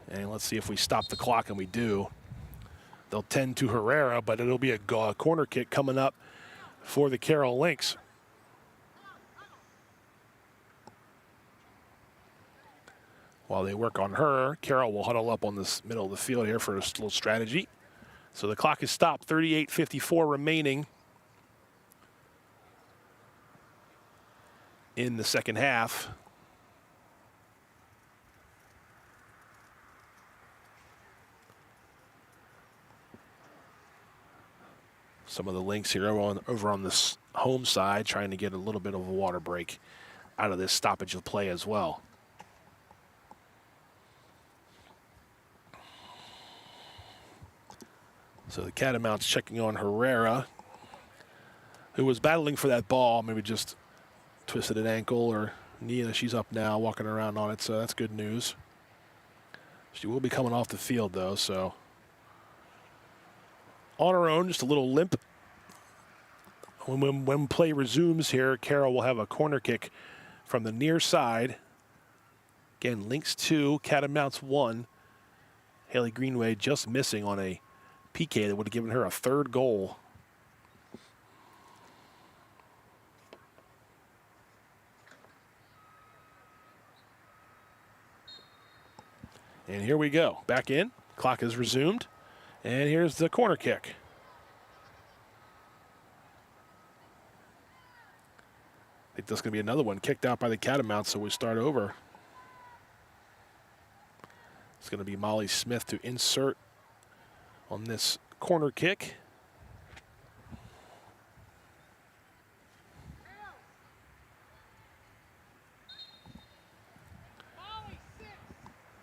And let's see if we stop the clock, and we do. They'll tend to Herrera, but it'll be a corner kick coming up for the Carroll Lynx. While they work on her, Carroll will huddle up on this middle of the field here for a little strategy. So the clock is stopped, 38:54 remaining in the second half. Some of the Lynx here over on this home side trying to get a little bit of a water break out of this stoppage of play as well. So the Catamounts checking on Herrera, who was battling for that ball, maybe just twisted an ankle or knee. She's up now, walking around on it, so that's good news. She will be coming off the field, though, so on her own, just a little limp. When play resumes here, Carroll will have a corner kick from the near side. Again, Lynx 2, Catamounts 1. Haley Greenwade just missing on a PK that would have given her a third goal. And here we go. Back in. Clock is resumed. And here's the corner kick. I think that's going to be another one kicked out by the Catamounts, so we start over. It's going to be Molly Smith to insert on this corner kick.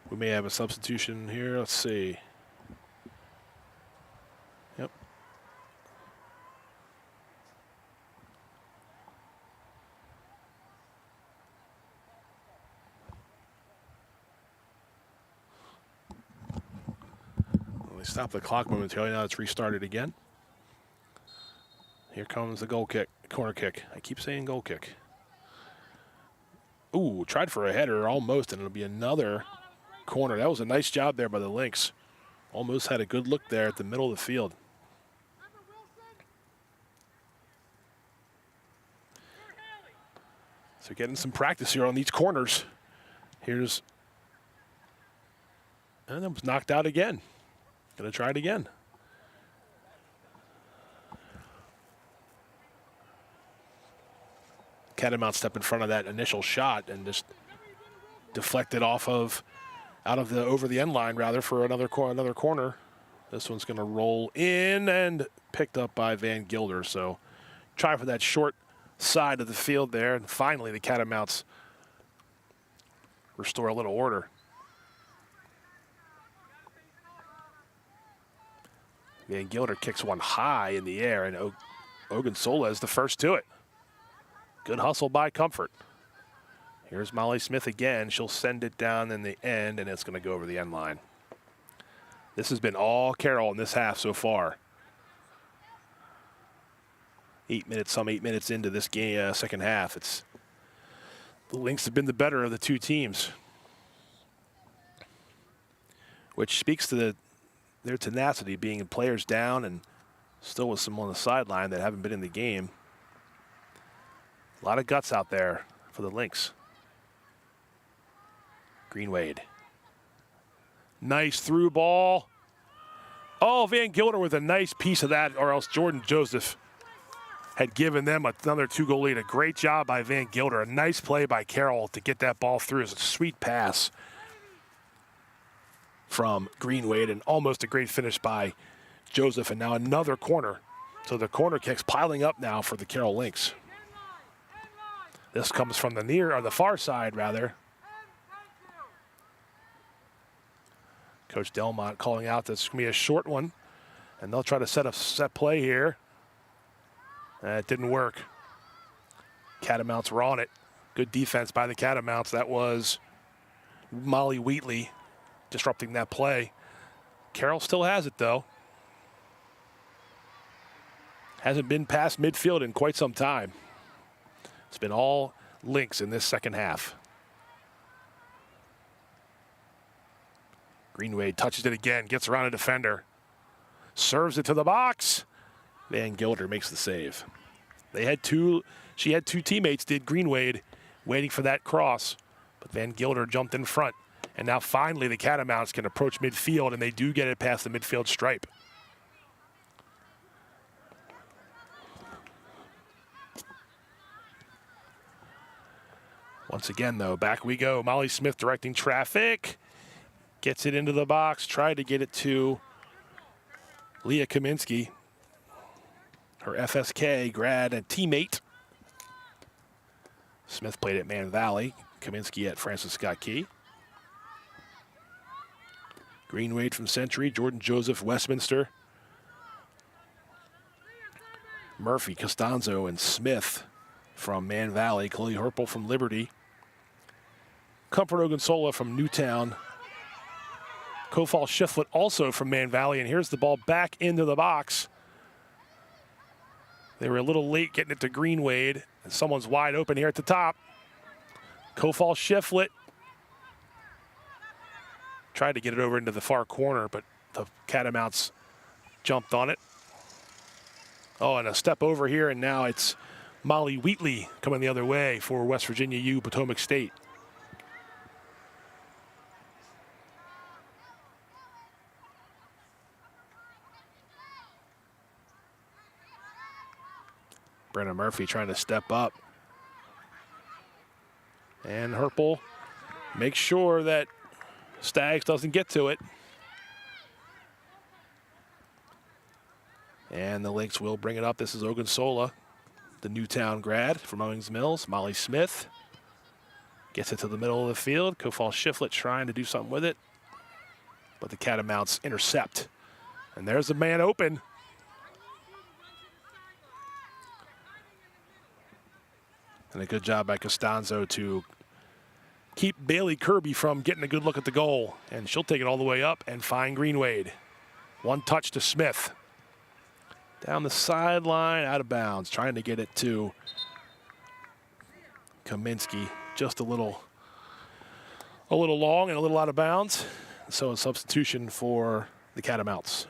We may have a substitution here. Let's see. Yep. Well, they stopped the clock momentarily. Now it's restarted again. Here comes the goal kick, corner kick. I keep saying goal kick. Ooh, tried for a header almost, and it'll be another corner. That was a nice job there by the Lynx. Almost had a good look there at the middle of the field. So getting some practice here on these corners. And it was knocked out again. Gonna try it again. Catamount step in front of that initial shot and just deflected over the end line rather for another corner. This one's going to roll in and picked up by Van Gilder. So try for that short side of the field there. And finally the Catamounts restore a little order. Van Gilder kicks one high in the air, and Ogunsola is the first to it. Good hustle by Comfort. Here's Molly Smith again. She'll send it down in the end, and it's going to go over the end line. This has been all Carroll in this half so far. 8 minutes into this game, second half. The Lynx have been the better of the two teams, which speaks to their tenacity, being players down and still with some on the sideline that haven't been in the game. A lot of guts out there for the Lynx. Greenwade. Nice through ball. Oh, Van Gilder with a nice piece of that, or else Jordan Joseph had given them another 2-goal lead. A great job by Van Gilder. A nice play by Carroll to get that ball through. It's a sweet pass from Greenwade, and almost a great finish by Joseph. And now another corner. So the corner kick's piling up now for the Carroll Lynx. This comes from the far side, rather. Coach Delmont calling out this is going to be a short one, and they'll try to set a set play here. It didn't work. Catamounts were on it. Good defense by the Catamounts. That was Molly Wheatley disrupting that play. Carroll still has it, though. Hasn't been past midfield in quite some time. It's been all Lynx in this second half. Greenwade touches it again, gets around a defender, serves it to the box. Van Gilder makes the save. She had two teammates, did Greenwade, waiting for that cross, but Van Gilder jumped in front. And now finally the Catamounts can approach midfield, and they do get it past the midfield stripe. Once again, though, back we go. Molly Smith directing traffic. Gets it into the box. Tried to get it to Leah Kaminsky, her FSK grad and teammate. Smith played at Man Valley. Kaminsky at Francis Scott Key. Greenwade from Century. Jordan Joseph, Westminster. Murphy, Costanzo, and Smith from Man Valley. Chloe Herpel from Liberty. Comfort Ogunsola from Newtown. Kofal Shiflett also from Man Valley, and here's the ball back into the box. They were a little late getting it to Greenwade, and someone's wide open here at the top. Kofal Shiflett tried to get it over into the far corner, but the Catamounts jumped on it. Oh, and a step over here, and now it's Molly Wheatley coming the other way for West Virginia U Potomac State. Brenna Murphy trying to step up. And Herpel makes sure that Staggs doesn't get to it. And the Lynx will bring it up. This is Ogunsola, the Newtown grad from Owings Mills. Molly Smith gets it to the middle of the field. Kofal Shiflett trying to do something with it. But the Catamounts intercept. And there's the man open. And a good job by Costanzo to keep Bailey Kirby from getting a good look at the goal. And she'll take it all the way up and find Greenwade. One touch to Smith. Down the sideline, out of bounds. Trying to get it to Kaminsky. Just a little long and a little out of bounds. So a substitution for the Catamounts.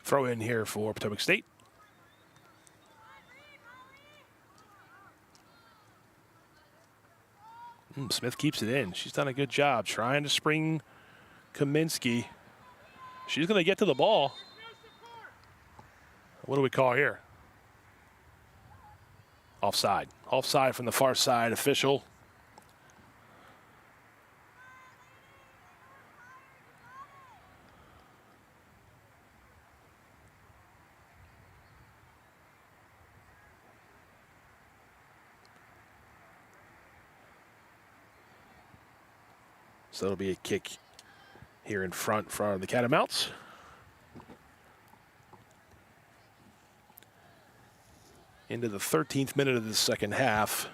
Throw in here for Potomac State. Smith keeps it in. She's done a good job trying to spring Kaminsky. She's going to get to the ball. What do we call here? Offside. Offside from the far side official. So it'll be a kick here in front for the Catamounts. Into the 13th minute of the second half.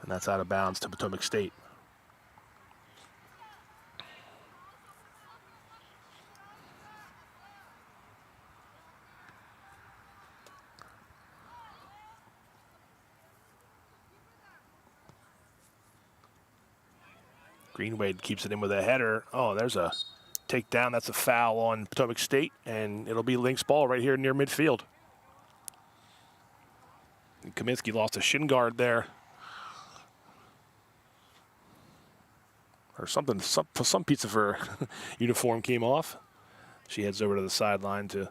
And that's out of bounds to Potomac State. Greenwade keeps it in with a header. Oh, there's a takedown. That's a foul on Potomac State, and it'll be Lynx ball right here near midfield. And Kaminsky lost a shin guard there. Or something, some piece of her uniform came off. She heads over to the sideline to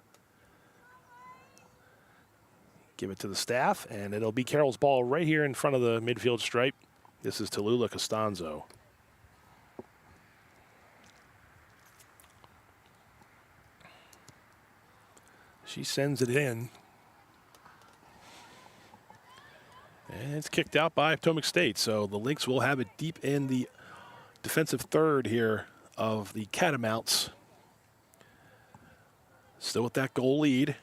give it to the staff, and it'll be Carroll's ball right here in front of the midfield stripe. This is Tallulah Costanzo. She sends it in. And it's kicked out by Potomac State. So the Lynx will have it deep in the defensive third here of the Catamounts. Still with that goal lead.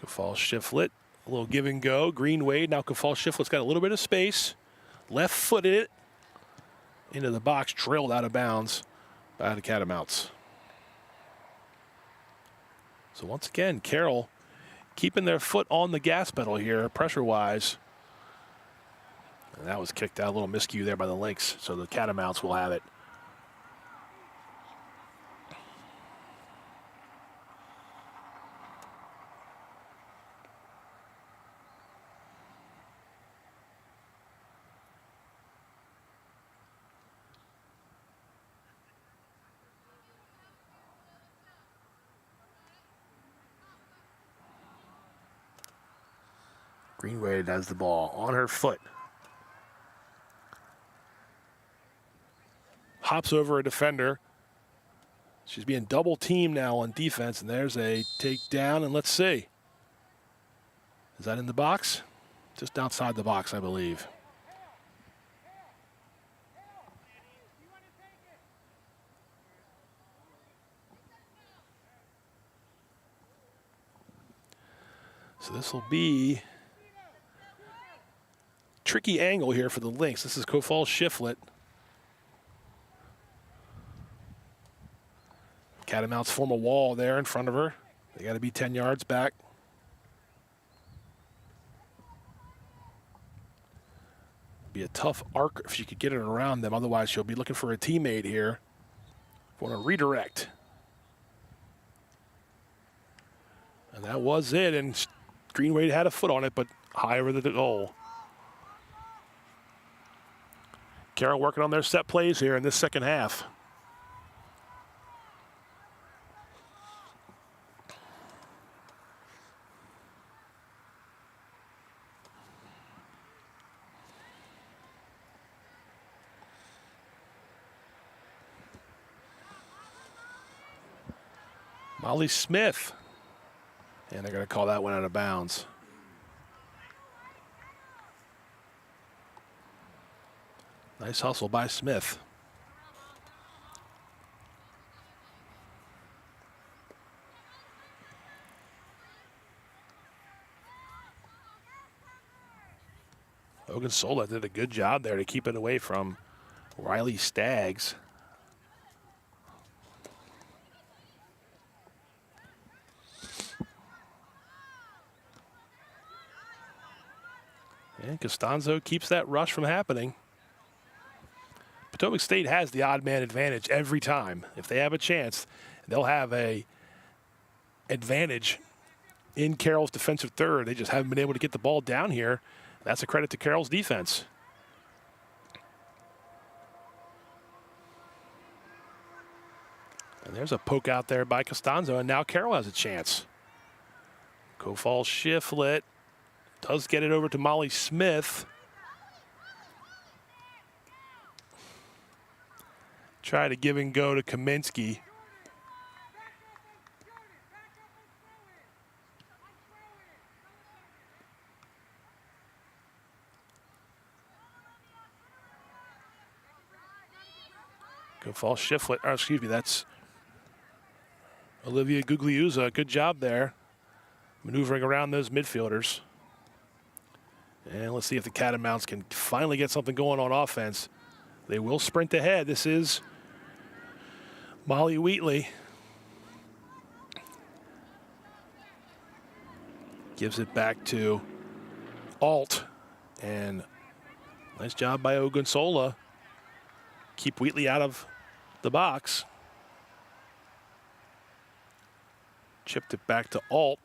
Kafal Shiflett, a little give and go. Greenwade, now Kafal Shiflett's got a little bit of space. Left-footed it into the box, drilled out of bounds by the Catamounts. So once again, Carroll keeping their foot on the gas pedal here, pressure-wise. And that was kicked out, a little miscue there by the Lynx, so the Catamounts will have it. Greenwade has the ball on her foot. Hops over a defender. She's being double teamed now on defense, and there's a takedown, and let's see. Is that in the box? Just outside the box, I believe. So this will be tricky angle here for the Lynx. This is Kofal Shiflett. Catamounts form a wall there in front of her. They got to be 10 yards back. Be a tough arc if she could get it around them. Otherwise, she'll be looking for a teammate here for a redirect. And that was it. And Greenwade had a foot on it, but high over the goal. Carroll working on their set plays here in this second half. Molly Smith. And they're going to call that one out of bounds. Nice hustle by Smith. Ogunsola did a good job there to keep it away from Riley Staggs. And Costanzo keeps that rush from happening. Potomac State has the odd man advantage every time. If they have a chance, they'll have a advantage in Carroll's defensive third. They just haven't been able to get the ball down here. That's a credit to Carroll's defense. And there's a poke out there by Costanzo, and now Carroll has a chance. Kofal Shiflett does get it over to Molly Smith. Try to give and go to Kaminsky. Kofal Shiflett, or excuse me, that's Olivia Gugliuzza. Good job there, maneuvering around those midfielders. And let's see if the Catamounts can finally get something going on offense. They will sprint ahead. This is Molly Wheatley. Gives it back to Alt. And nice job by Ogunsola. Keep Wheatley out of the box. Chipped it back to Alt.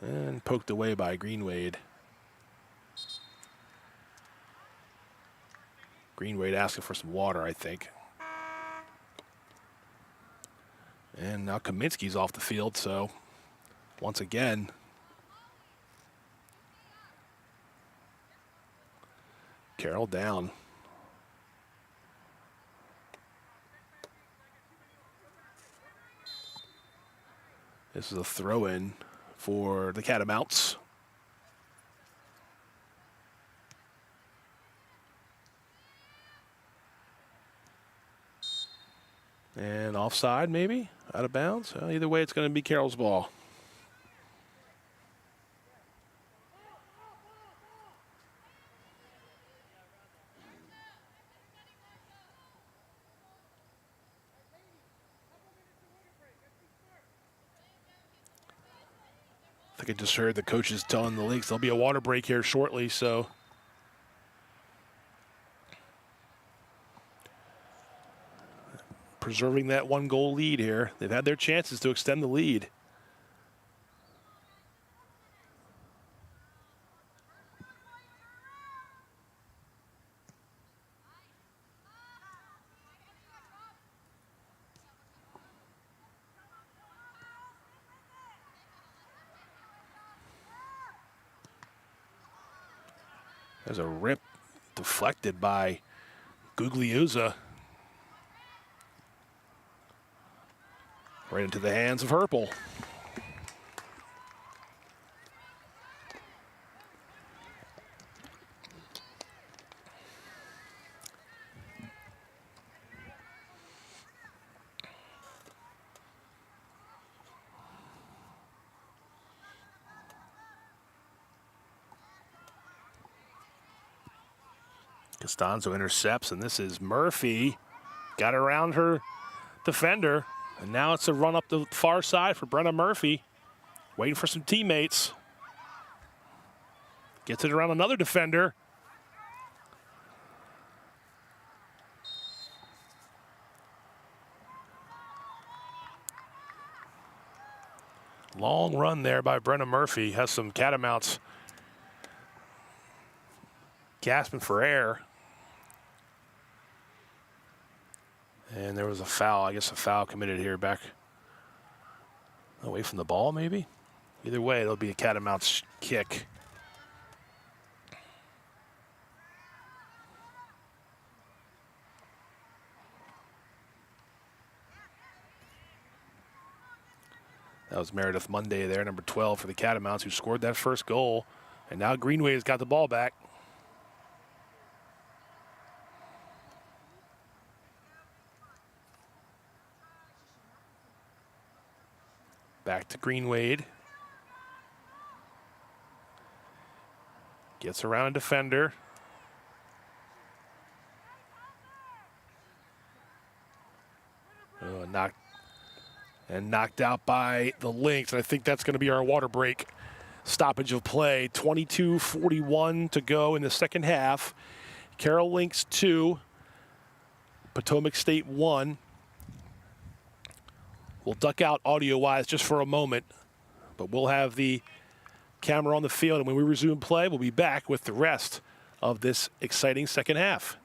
And poked away by Greenwade. Greenwade asking for some water, I think. And now Kaminsky's off the field, so once again, Carroll down. This is a throw-in for the Catamounts. And offside, maybe? Out of bounds? Well, either way, it's going to be Carroll's ball. I think I just heard the coaches telling the Lynx there'll be a water break here shortly, so preserving that 1-goal lead here. They've had their chances to extend the lead. There's a rip deflected by Gugliuzza. Right into the hands of Herpel. Costanzo intercepts, and this is Murphy. Got around her defender, and now it's a run up the far side for Brenna Murphy. Waiting for some teammates. Gets it around another defender. Long run there by Brenna Murphy. Has some Catamounts gasping for air. And there was a foul. I guess a foul committed here back away from the ball, maybe? Either way, it'll be a Catamounts kick. That was Meredith Monday there, number 12 for the Catamounts, who scored that first goal. And now Greenway has got the ball back. Back to Greenwade. Gets around a defender. Knocked out by the Lynx. And I think that's going to be our water break stoppage of play. 22:41 to go in the second half. Carroll Lynx 2, Potomac State 1. We'll duck out audio-wise just for a moment, but we'll have the camera on the field, and when we resume play, we'll be back with the rest of this exciting second half.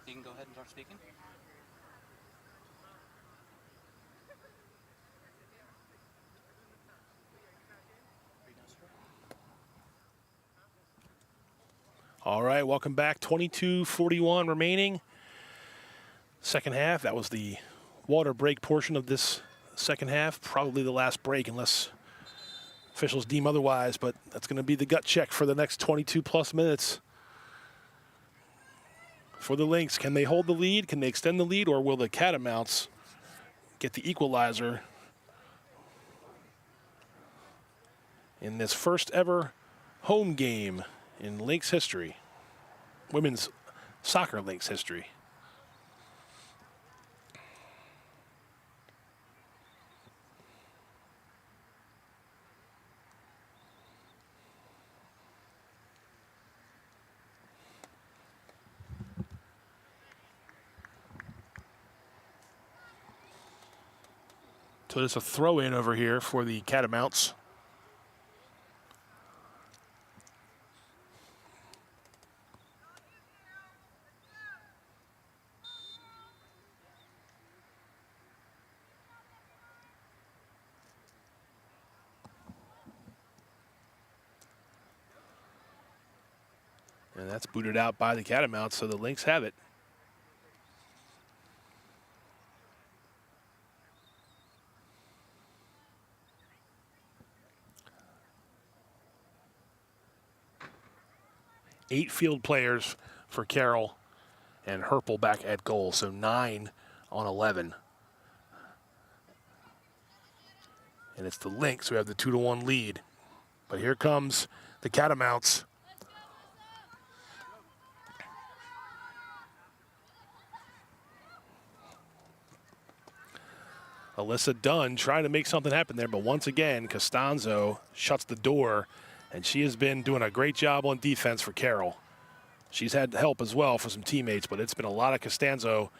You can go ahead and start speaking. All right, welcome back. 22:41 remaining. Second half, that was the water break portion of this second half. Probably the last break unless officials deem otherwise, but that's going to be the gut check for the next 22-plus minutes. For the Lynx, can they hold the lead? Can they extend the lead? Or will the Catamounts get the equalizer in this first ever home game in Lynx history, women's soccer Lynx history? So there's a throw in over here for the Catamounts. And that's booted out by the Catamounts, so the Lynx have it. Eight field players for Carroll and Herpel back at goal, so 9 on 11. And it's the Lynx who have the 2-1 lead. But here comes the Catamounts. Alyssa Dunn trying to make something happen there, but once again, Costanzo shuts the door, and she has been doing a great job on defense for Carroll. She's had help as well for some teammates, but it's been a lot of Costanzo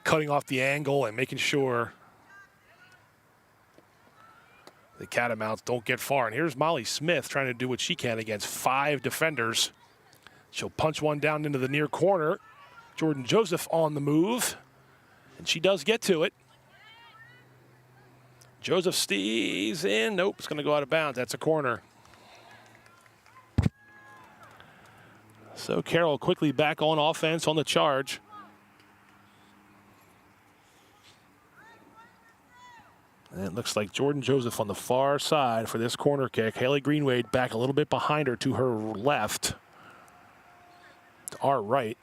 cutting off the angle and making sure the Catamounts don't get far. And here's Molly Smith trying to do what she can against 5 defenders. She'll punch one down into the near corner. Jordan Joseph on the move, and she does get to it. Joseph stays in. Nope, it's going to go out of bounds. That's a corner. So Carroll quickly back on offense on the charge. And it looks like Jordan Joseph on the far side for this corner kick. Haley Greenwade back a little bit behind her to her left. To our right.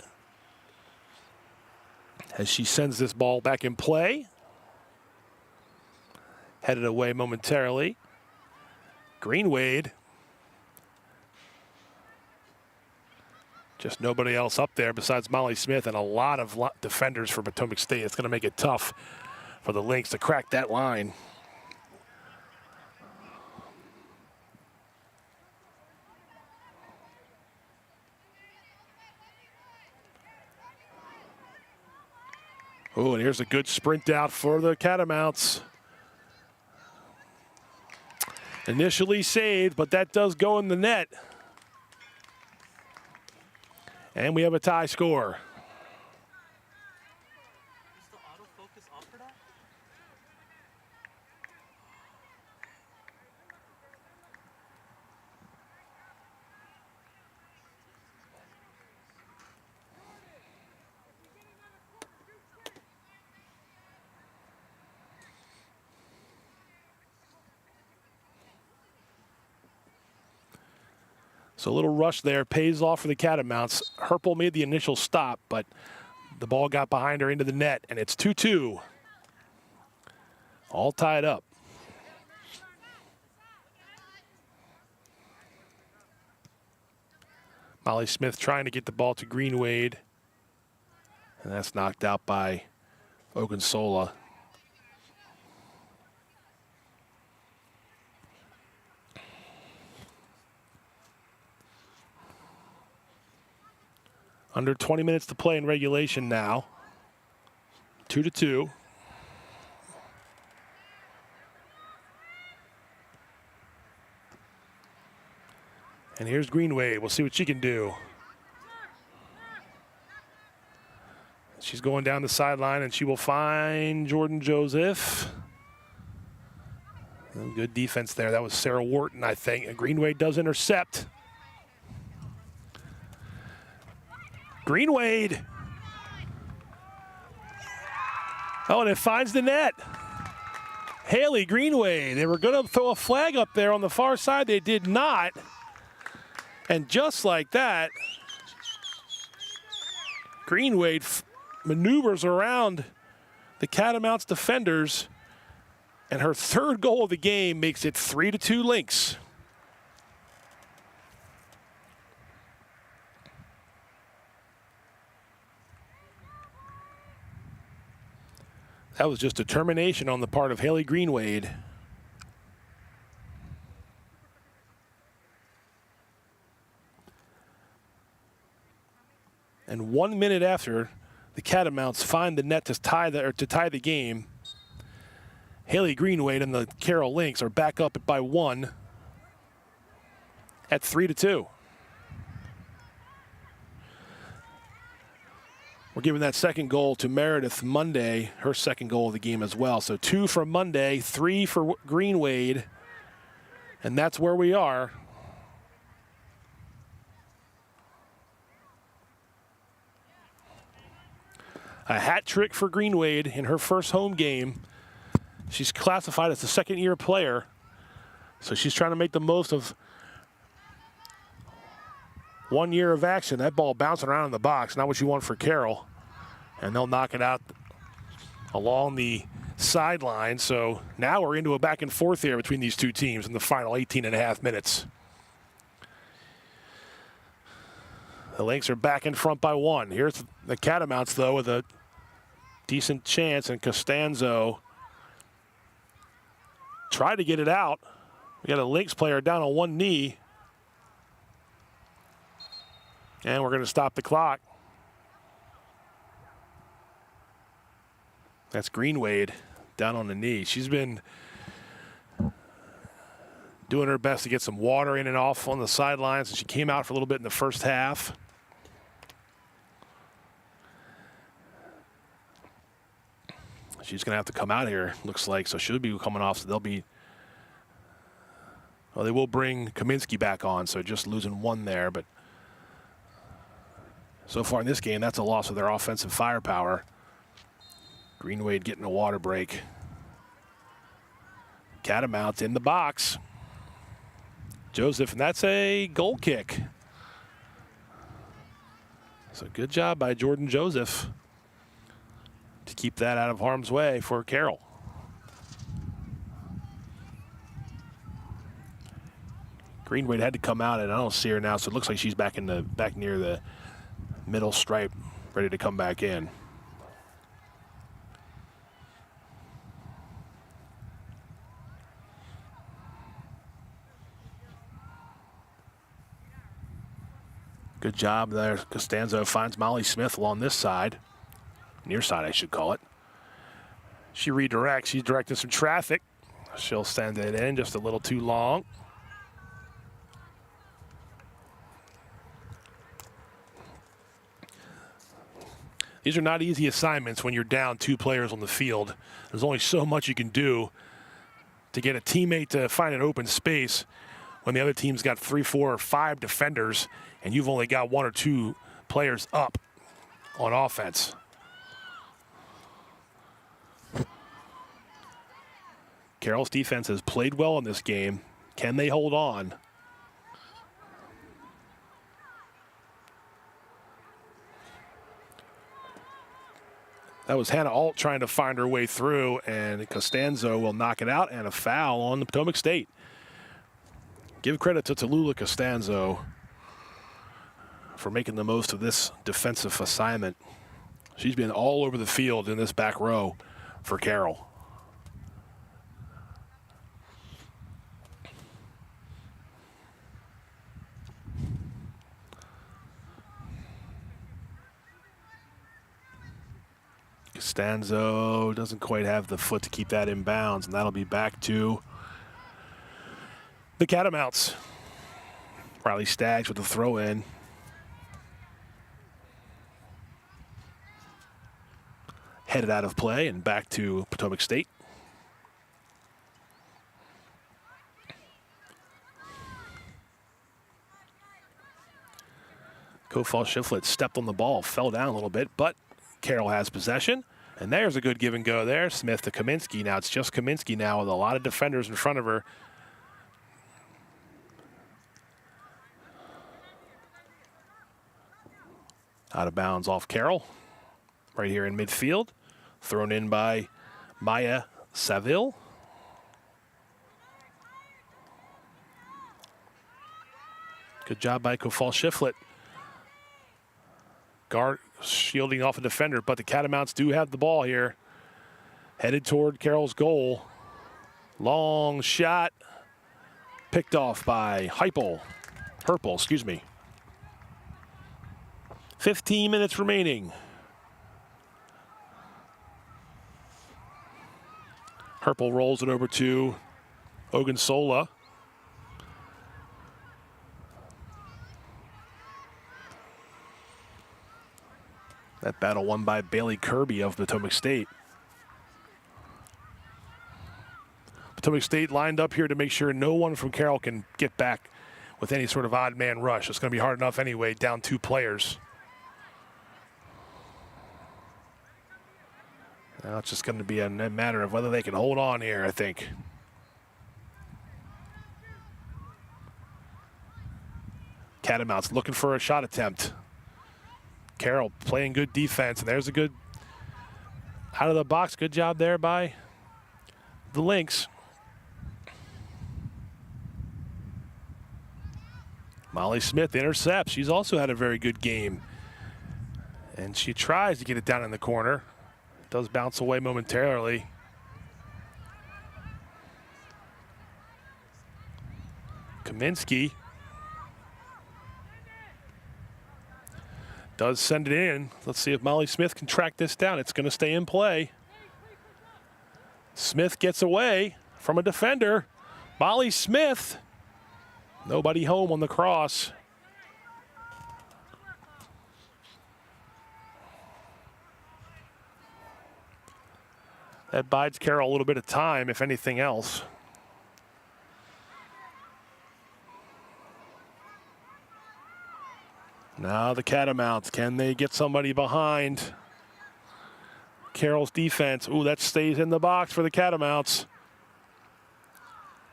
As she sends this ball back in play. Headed away momentarily. Greenwade. Just nobody else up there besides Molly Smith and a lot of defenders for Potomac State. It's going to make it tough for the Lynx to crack that line. Oh, and here's a good sprint out for the Catamounts. Initially saved, but that does go in the net. And we have a tie score. Is the autofocus off for that? So a little rush there pays off for the Catamounts. Herpel made the initial stop, but the ball got behind her into the net, and it's 2-2. All tied up. Molly Smith trying to get the ball to Greenwade, and that's knocked out by Ogunsola. Under 20 minutes to play in regulation now. 2-2. And here's Greenway. We'll see what she can do. She's going down the sideline, and she will find Jordan Joseph. Good defense there. That was Sarah Wharton, I think. And Greenway does intercept. Greenwade. Oh, and it finds the net. Haley Greenway. They were going to throw a flag up there on the far side. They did not. And just like that, Greenway maneuvers around the Catamounts defenders, and her third goal of the game makes it 3-2 Lynx. That was just determination on the part of Haley Greenwade. And 1 minute after the Catamounts find the net to tie the game, Haley Greenwade and the Carroll Lynx are back up by 1 at 3-2. We're giving that second goal to Meredith Monday, her second goal of the game as well. So 2 for Monday, 3 for Greenwade, and that's where we are. A hat trick for Greenwade in her first home game. She's classified as a second-year player, so she's trying to make the most of 1 year of action. That ball bouncing around in the box, not what you want for Carroll. And they'll knock it out along the sideline. So now we're into a back and forth here between these two teams in the final 18.5 minutes. The Lynx are back in front by 1. Here's the Catamounts, though, with a decent chance, and Costanzo tried to get it out. We got a Lynx player down on one knee. And we're going to stop the clock. That's Greenwade down on the knee. She's been doing her best to get some water in and off on the sidelines, and she came out for a little bit in the first half. She's going to have to come out here, looks like, so she'll be coming off. So they'll be, well, they will bring Kaminsky back on, so just losing 1 there, but so far in this game, that's a loss of their offensive firepower. Greenwade getting a water break. Catamounts in the box. Joseph, and that's a goal kick. So good job by Jordan Joseph to keep that out of harm's way for Carroll. Greenwade had to come out, and I don't see her now, so it looks like she's back near the middle stripe, ready to come back in. Good job there. Costanzo finds Molly Smith along this side. Near side, I should call it. She redirects. She's directing some traffic. She'll send it in just a little too long. These are not easy assignments when you're down 2 players on the field. There's only so much you can do to get a teammate to find an open space when the other team's got 3, 4, or 5 defenders and you've only got 1 or 2 players up on offense. Carroll's defense has played well in this game. Can they hold on? That was Hannah Alt trying to find her way through, and Costanzo will knock it out, and a foul on the Potomac State. Give credit to Tallulah Costanzo for making the most of this defensive assignment. She's been all over the field in this back row for Carroll. Costanzo doesn't quite have the foot to keep that in bounds, and that'll be back to the Catamounts. Riley Staggs with the throw in. Headed out of play and back to Potomac State. Kofal Shiflett stepped on the ball, fell down a little bit, but Carroll has possession, And there's a good give and go there. Smith to Kaminsky. Now it's just Kaminsky now with a lot of defenders in front of her. Out of bounds off Carroll. Right here in midfield. Thrown in by Maya Saville. Good job by Kofal Shiflett. Guard shielding off a defender, but the Catamounts do have the ball here. Headed toward Carroll's goal. Long shot. Picked off by Herpel, excuse me. 15 minutes remaining. Herpel rolls it over to Ogunsola. That battle won by Bailey Kirby of Potomac State. Potomac State lined up here to make sure no one from Carroll can get back with any sort of odd man rush. It's going to be hard enough anyway, down 2 players. Now it's just going to be a matter of whether they can hold on here, I think. Catamounts looking for a shot attempt. Carroll playing good defense, and there's a good out of the box. Good job there by the Lynx. Molly Smith intercepts. She's also had a very good game. And she tries to get it down in the corner. It does bounce away momentarily. Kaminsky does send it in. Let's see if Molly Smith can track this down. It's going to stay in play. Smith gets away from a defender. Molly Smith. Nobody home on the cross. That bides Carroll a little bit of time, if anything else. Now the Catamounts, can they get somebody behind Carroll's defense? Ooh, that stays in the box for the Catamounts.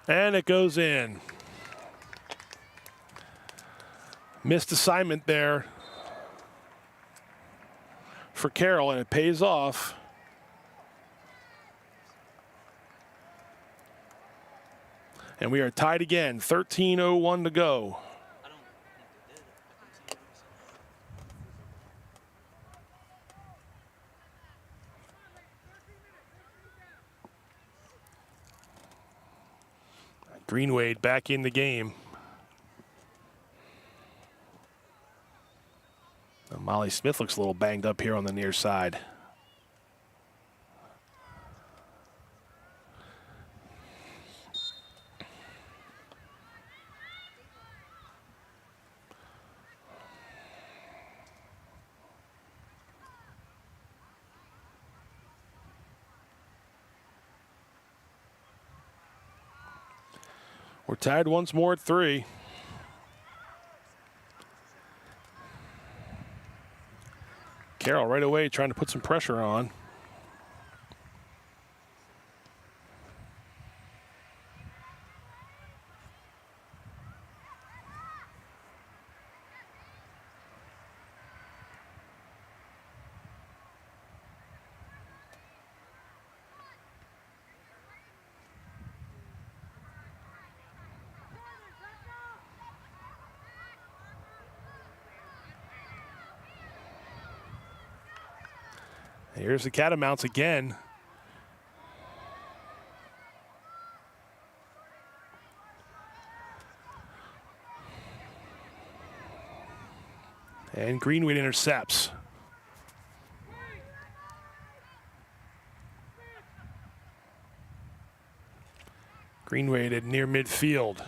And it goes in. Missed assignment there for Carroll, and it pays off. And we are tied again, 13:01 to go. Greenwade back in the game. Now Molly Smith looks a little banged up here on the near side. We're tied once more at 3. Carroll right away trying to put some pressure on. Here's the Catamounts again. And Greenwade intercepts. Greenwade at near midfield.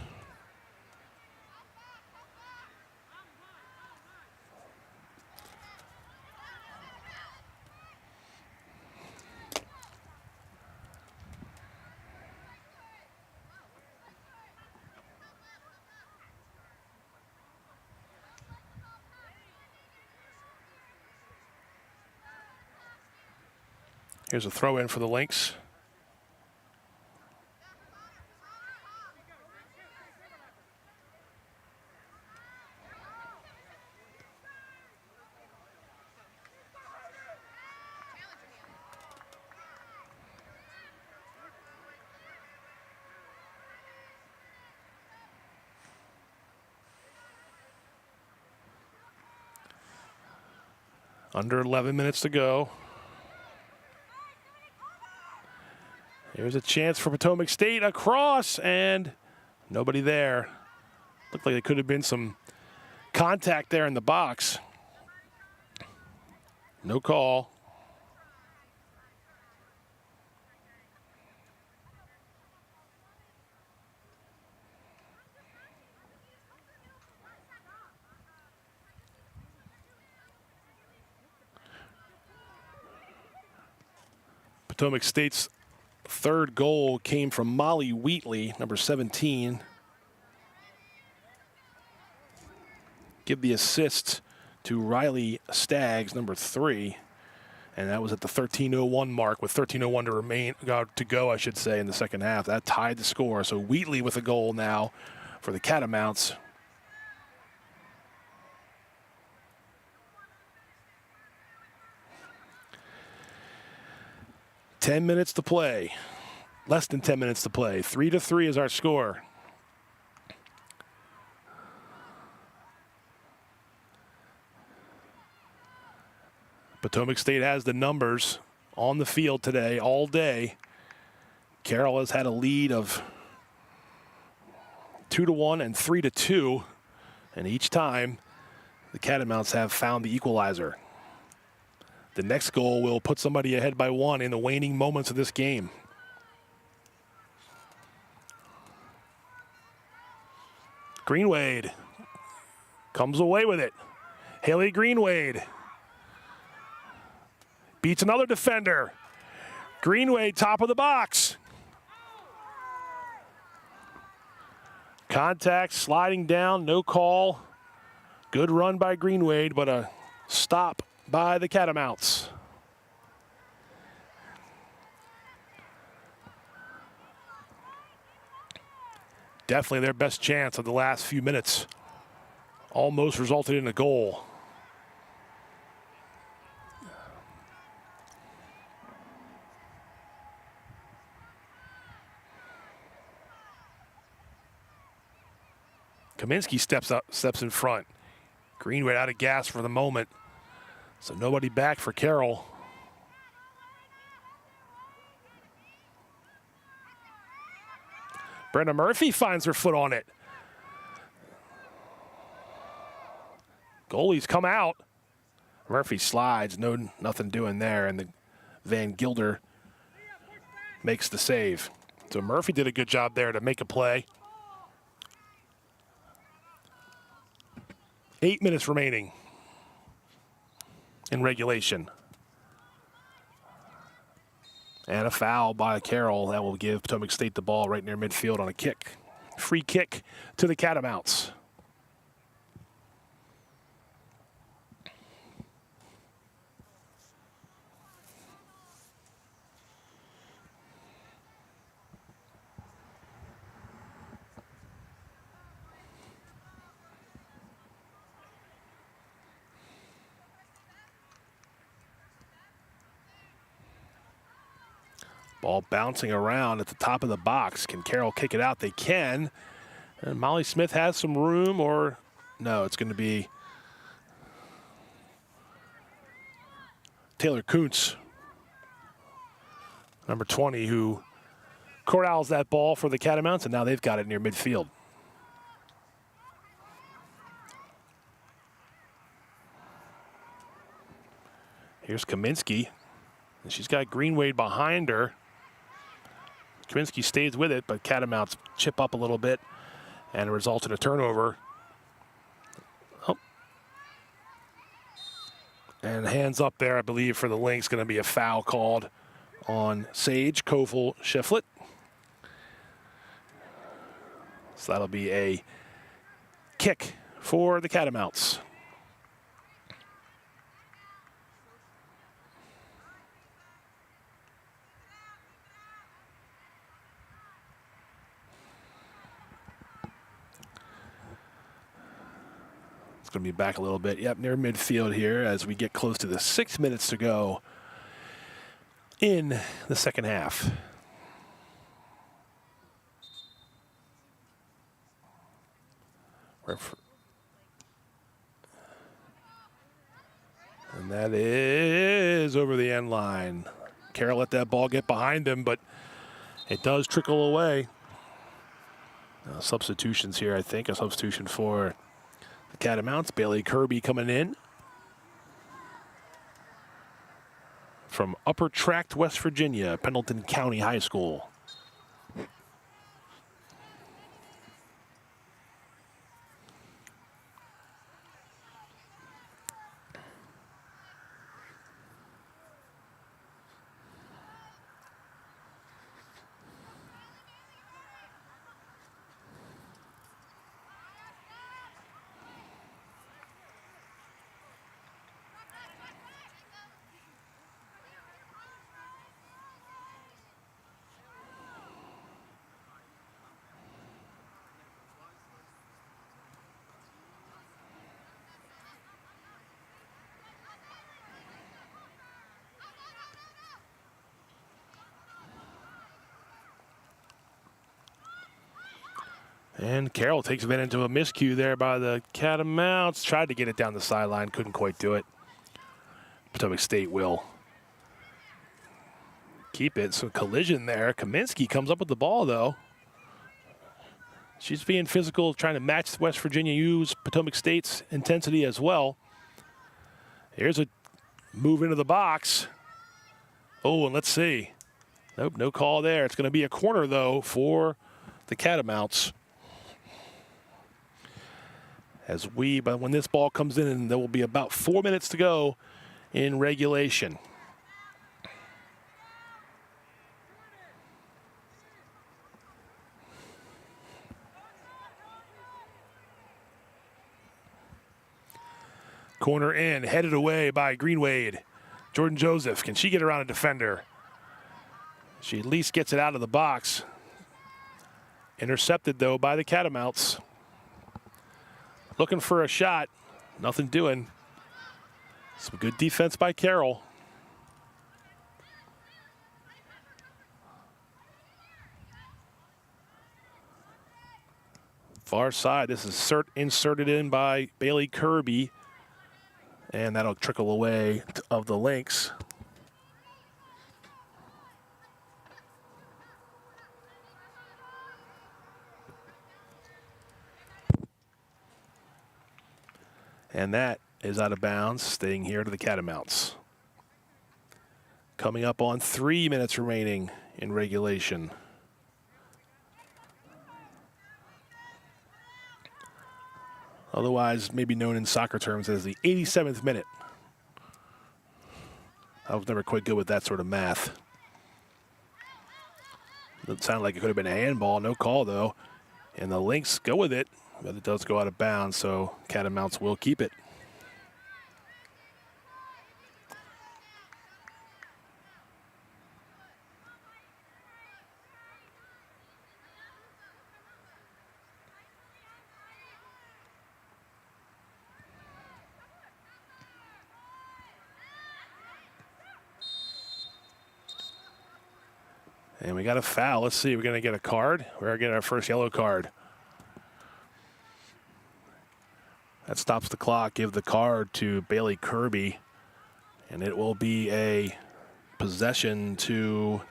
Here's a throw in for the Lynx. Under 11 minutes to go. Here's a chance for Potomac State across, and nobody there. Looked like there could have been some contact there in the box. No call. Potomac State's third goal came from Molly Wheatley, number 17. Give the assist to Riley Staggs, number 3. And that was at the 13:01 mark with 13:01 to go, I should say, in the second half. That tied the score. So Wheatley with a goal now for the Catamounts. Ten minutes to play. Less than 10 minutes to play. 3-3 is our score. Potomac State has the numbers on the field today, all day. Carroll has had a lead of 2-1 and 3-2. And each time, the Catamounts have found the equalizer. The next goal will put somebody ahead by 1 in the waning moments of this game. Greenwade comes away with it. Haley Greenwade beats another defender. Greenwade, top of the box. Contact, sliding down, no call. Good run by Greenwade, but a stop by the Catamounts. Definitely their best chance of the last few minutes. Almost resulted in a goal. Kaminsky steps in front. Greenway out of gas for the moment. So nobody back for Carroll. Brenda Murphy finds her foot on it. Goalies come out. Murphy slides, nothing doing there, and the Van Gilder makes the save. So Murphy did a good job there to make a play. 8 minutes remaining in regulation. And a foul by Carroll that will give Potomac State the ball right near midfield on a kick. Free kick to the Catamounts. Ball bouncing around at the top of the box. Can Carroll kick it out? They can. And Molly Smith has some room, or no, it's going to be Taylor Kuntz, number 20, who corrals that ball for the Catamounts, and now they've got it near midfield. Here's Kaminsky, and she's got Greenwade behind her. Kaminsky stays with it, but Catamounts chip up a little bit and result in a turnover. Oh. And hands up there, I believe, for the Lynx. Going to be a foul called on Sage Kofel Shiflett. So that'll be a kick for the Catamounts. It's going to be back a little bit. Yep, near midfield here as we get close to the 6 minutes to go in the second half. And that is over the end line. Carroll let that ball get behind him, but it does trickle away. Substitutions here, I think. A substitution for the Catamounts. Bailey Kirby coming in from Upper Tract, West Virginia, Pendleton County High School. And Carroll takes advantage of a miscue there by the Catamounts. Tried to get it down the sideline, couldn't quite do it. Potomac State will keep it. So collision there. Kaminsky comes up with the ball, though. She's being physical, trying to match West Virginia U's Potomac State's intensity as well. Here's a move into the box. Oh, and let's see. Nope, no call there. It's going to be a corner, though, for the Catamounts. But when this ball comes in, there will be about 4 minutes to go in regulation. Corner in, headed away by Greenwade. Jordan Joseph, can she get around a defender? She at least gets it out of the box. Intercepted, though, by the Catamounts. Looking for a shot. Nothing doing. Some good defense by Carroll. Far side. This is inserted in by Bailey Kirby. And that'll trickle away of the Lynx. And that is out of bounds, staying here to the Catamounts. Coming up on 3 minutes remaining in regulation. Otherwise, maybe known in soccer terms as the 87th minute. I was never quite good with that sort of math. Doesn't sound like it could have been a handball. No call, though. And the Lynx go with it, but it does go out of bounds, so Catamounts will keep it. And we got a foul. Let's see, we're going to get a card. We're going to get our first yellow card. That stops the clock. Give the card to Bailey Kirby. And it will be a possession to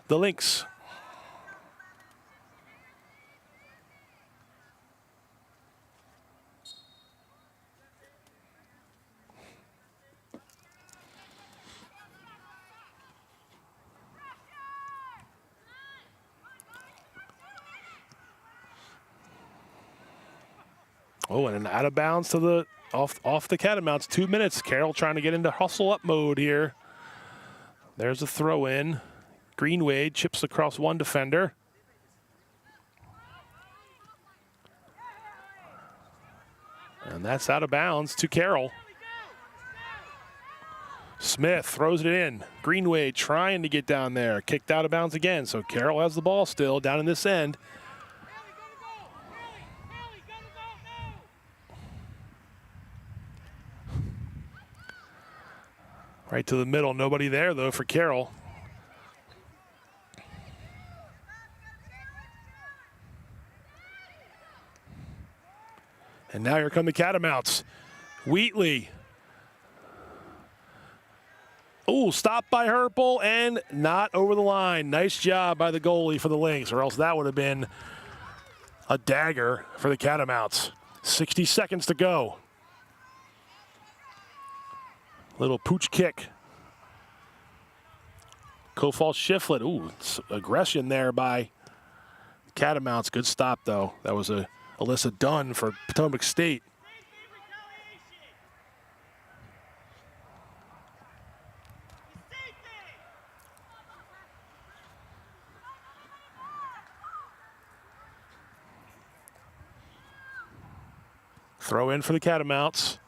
the Lynx. Oh, and an out of bounds to the off the Catamounts. 2 minutes. Carroll trying to get into hustle up mode here. There's a throw in. Greenwade chips across one defender. And that's out of bounds to Carroll. Smith throws it in. Greenwade trying to get down there. Kicked out of bounds again. So Carroll has the ball still down in this end. Right to the middle. Nobody there, though, for Carroll. And now here come the Catamounts. Wheatley. Oh, stopped by Herpel and not over the line. Nice job by the goalie for the Lynx, or else that would have been a dagger for the Catamounts. 60 seconds to go. Little pooch kick. Kofal Shiflett. Ooh, aggression there by Catamounts. Good stop, though. That was a Alyssa Dunn for Potomac State. Throw in for the Catamounts.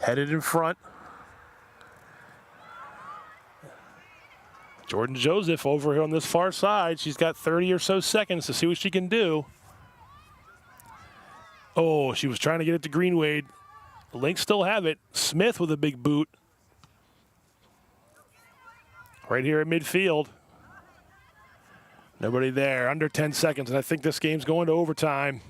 Headed in front. Jordan Joseph over here on this far side. She's got 30 or so seconds to see what she can do. Oh, she was trying to get it to Greenwade. The Lynx still have it. Smith with a big boot. Right here at midfield. Nobody there. Under 10 seconds, and I think this game's going to overtime.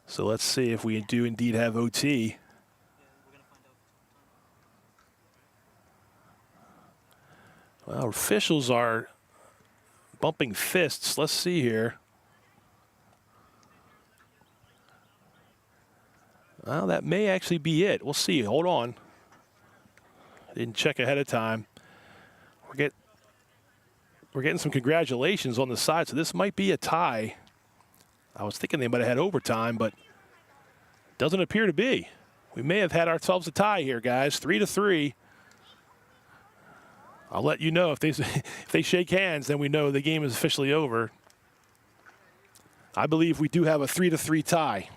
So let's see if we do indeed have OT. Well, officials are bumping fists. Let's see here. Well, that may actually be it. We'll see. Hold on. I didn't check ahead of time. We're getting some congratulations on the side, so this might be a tie. I was thinking they might have had overtime, but doesn't appear to be. We may have had ourselves a tie here, guys. 3-3. I'll let you know if they shake hands, then we know the game is officially over. I believe we do have a 3-3 tie.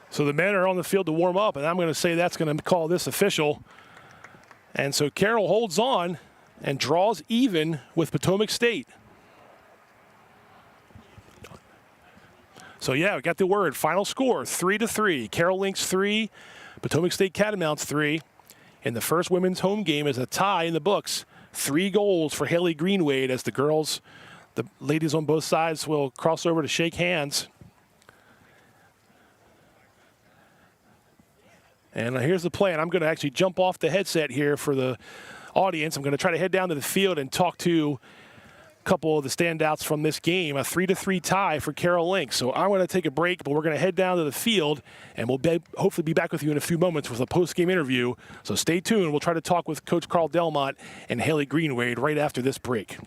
So the men are on the field to warm up, and I'm going to say that's going to call this official. And so Carroll holds on and draws even with Potomac State. So yeah, we got the word. Final score, 3-3. Carroll Lynx 3, Potomac State Catamounts 3. And the first women's home game is a tie in the books. 3 goals for Haley Greenwade as the ladies on both sides will cross over to shake hands. And here's the plan. I'm going to actually jump off the headset here for the audience. I'm going to try to head down to the field and talk to a couple of the standouts from this game. A 3-3 tie for Carroll Lynx. So I'm going to take a break, but we're going to head down to the field, and we'll hopefully be back with you in a few moments with a post-game interview. So stay tuned. We'll try to talk with Coach Carl Delmont and Haley Greenwade right after this break.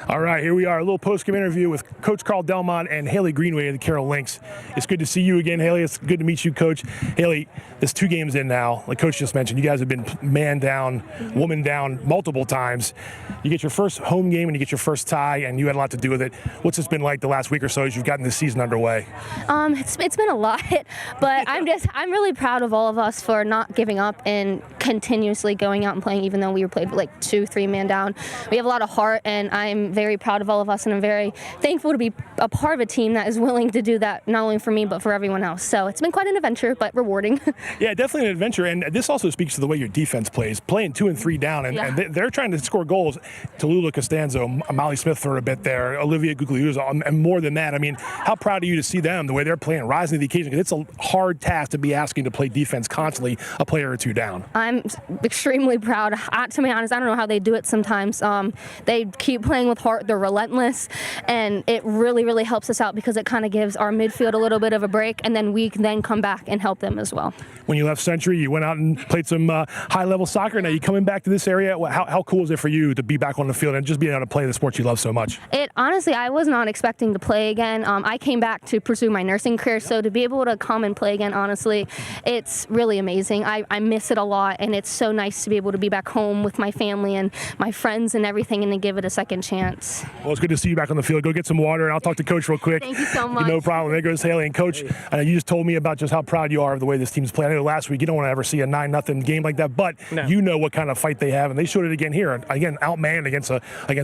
All right, here we are, a little post-game interview with Coach Carl Delmont and Haley Greenway of the Carroll Lynx. It's good to see you again, Haley. It's good to meet you, Coach. Haley, this 2 games in now, like Coach just mentioned, you guys have been man down, woman down multiple times. You get your first home game and you get your first tie, and you had a lot to do with it. What's this been like the last week or so as you've gotten this season underway? It's been a lot, but I'm really proud of all of us for not giving up and continuously going out and playing, even though we were played like 2-3 man down. We have a lot of heart, and I'm very proud of all of us, and I'm very thankful to be a part of a team that is willing to do that, not only for me but for everyone else. So it's been quite an adventure, but rewarding. Yeah, definitely an adventure, and this also speaks to the way your defense plays, playing 2 and 3 down, and they're trying to score goals. Tallulah Costanzo, Molly Smith for a bit there, Olivia Guglielmo, and more than that. I mean, how proud are you to see them, the way they're playing, rising to the occasion? Because it's a hard task to be asking to play defense constantly, a player or 2 down. I'm extremely proud. To be honest, I don't know how they do it sometimes. They keep playing with heart. They're relentless, and it really, really helps us out because it kind of gives our midfield a little bit of a break, and then we can then come back and help them as well. When you left Century, you went out and played some high-level soccer. Now you coming back to this area. How cool is it for you to be back on the field and just being able to play the sport you love so much? Honestly, I was not expecting to play again. I came back to pursue my nursing career, so to be able to come and play again, honestly, it's really amazing. I miss it a lot, and it's so nice to be able to be back home with my family and my friends and everything, and to give it a second chance. Well, it's good to see you back on the field. Go get some water, and I'll talk to Coach real quick. Thank you so much. No problem. There goes Haley. And Coach, you just told me about just how proud you are of the way this team's playing. I know last week you don't want to ever see a 9-0 game like that, but you know what kind of fight they have, and they showed it again here. Again, outmanned against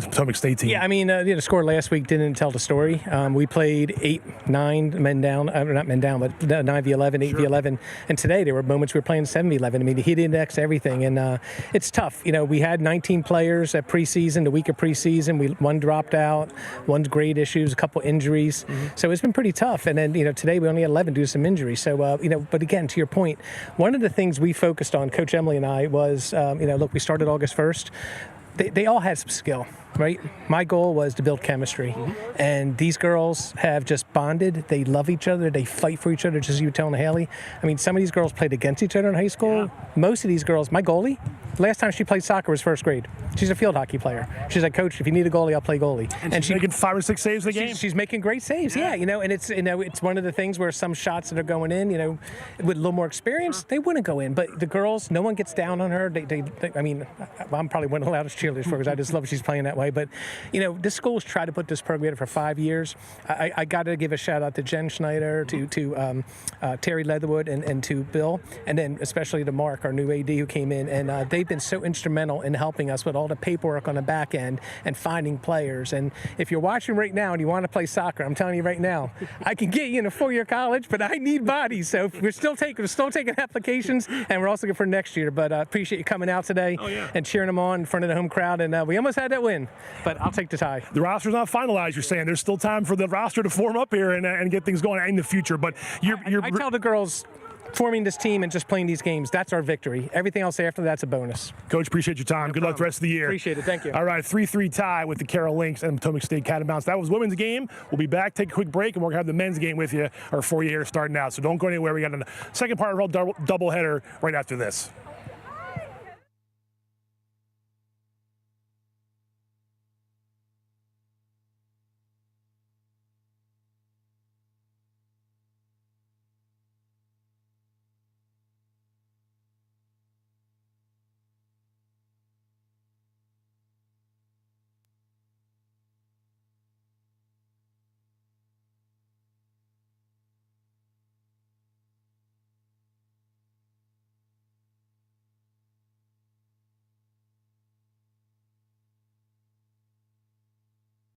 Potomac State team. Yeah, I mean, the score last week didn't tell the story. We played 8-9 men down, not men down, but 9v11, 8v11, and today there were moments we were playing 7v11. I mean, the heat index, everything, and it's tough. You know, we had 19 players at preseason, the week of preseason. One dropped out, one's grade issues, a couple injuries. So it's been pretty tough. And then, today we only had 11 due to some injuries. So, but again, to your point, one of the things we focused on, Coach Emily and I, was, look, we started August 1st. They all had some skill, right? My goal was to build chemistry. And these girls have just bonded. They love each other. They fight for each other, just as you were telling Haley. I mean, some of these girls played against each other in high school. Yeah. Most of these girls, my goalie, last time she played soccer was first grade. She's a field hockey player. She's like, Coach, if you need a goalie, I'll play goalie. And she's making 5 or 6 saves a game. She's making great saves, yeah. And it's it's one of the things where some shots that are going in, with a little more experience, they wouldn't go in. But the girls, no one gets down on her. I mean, I'm probably one of the loudest cheerleaders for her because I just love she's playing that way. But this school's tried to put this program together for 5 years. I got to give a shout out to Jen Schneider, to Terry Leatherwood, and to Bill, and then especially to Mark, our new AD, who came in, and they've been so instrumental in helping us with all the paperwork on the back end and finding players. And if you're watching right now and you want to play soccer, I'm telling you right now, I can get you in a 4-year college, but I need bodies. So we're still taking applications, and we're also looking for next year. But appreciate you coming out today and cheering them on in front of the home crowd. And we almost had that win, but I'll take the tie. The roster's not finalized, you're saying. There's still time for the roster to form up here and get things going in the future. But I tell the girls, forming this team and just playing these games, that's our victory. Everything else after that's a bonus. Coach, appreciate your time. Good luck the rest of the year. Appreciate it. Thank you. All right, 3-3 tie with the Carroll Lynx and Potomac State Catamounts. That was women's game. We'll be back, take a quick break, and we're going to have the men's game with you, or for you here starting out. So don't go anywhere. We got a second part of our doubleheader right after this.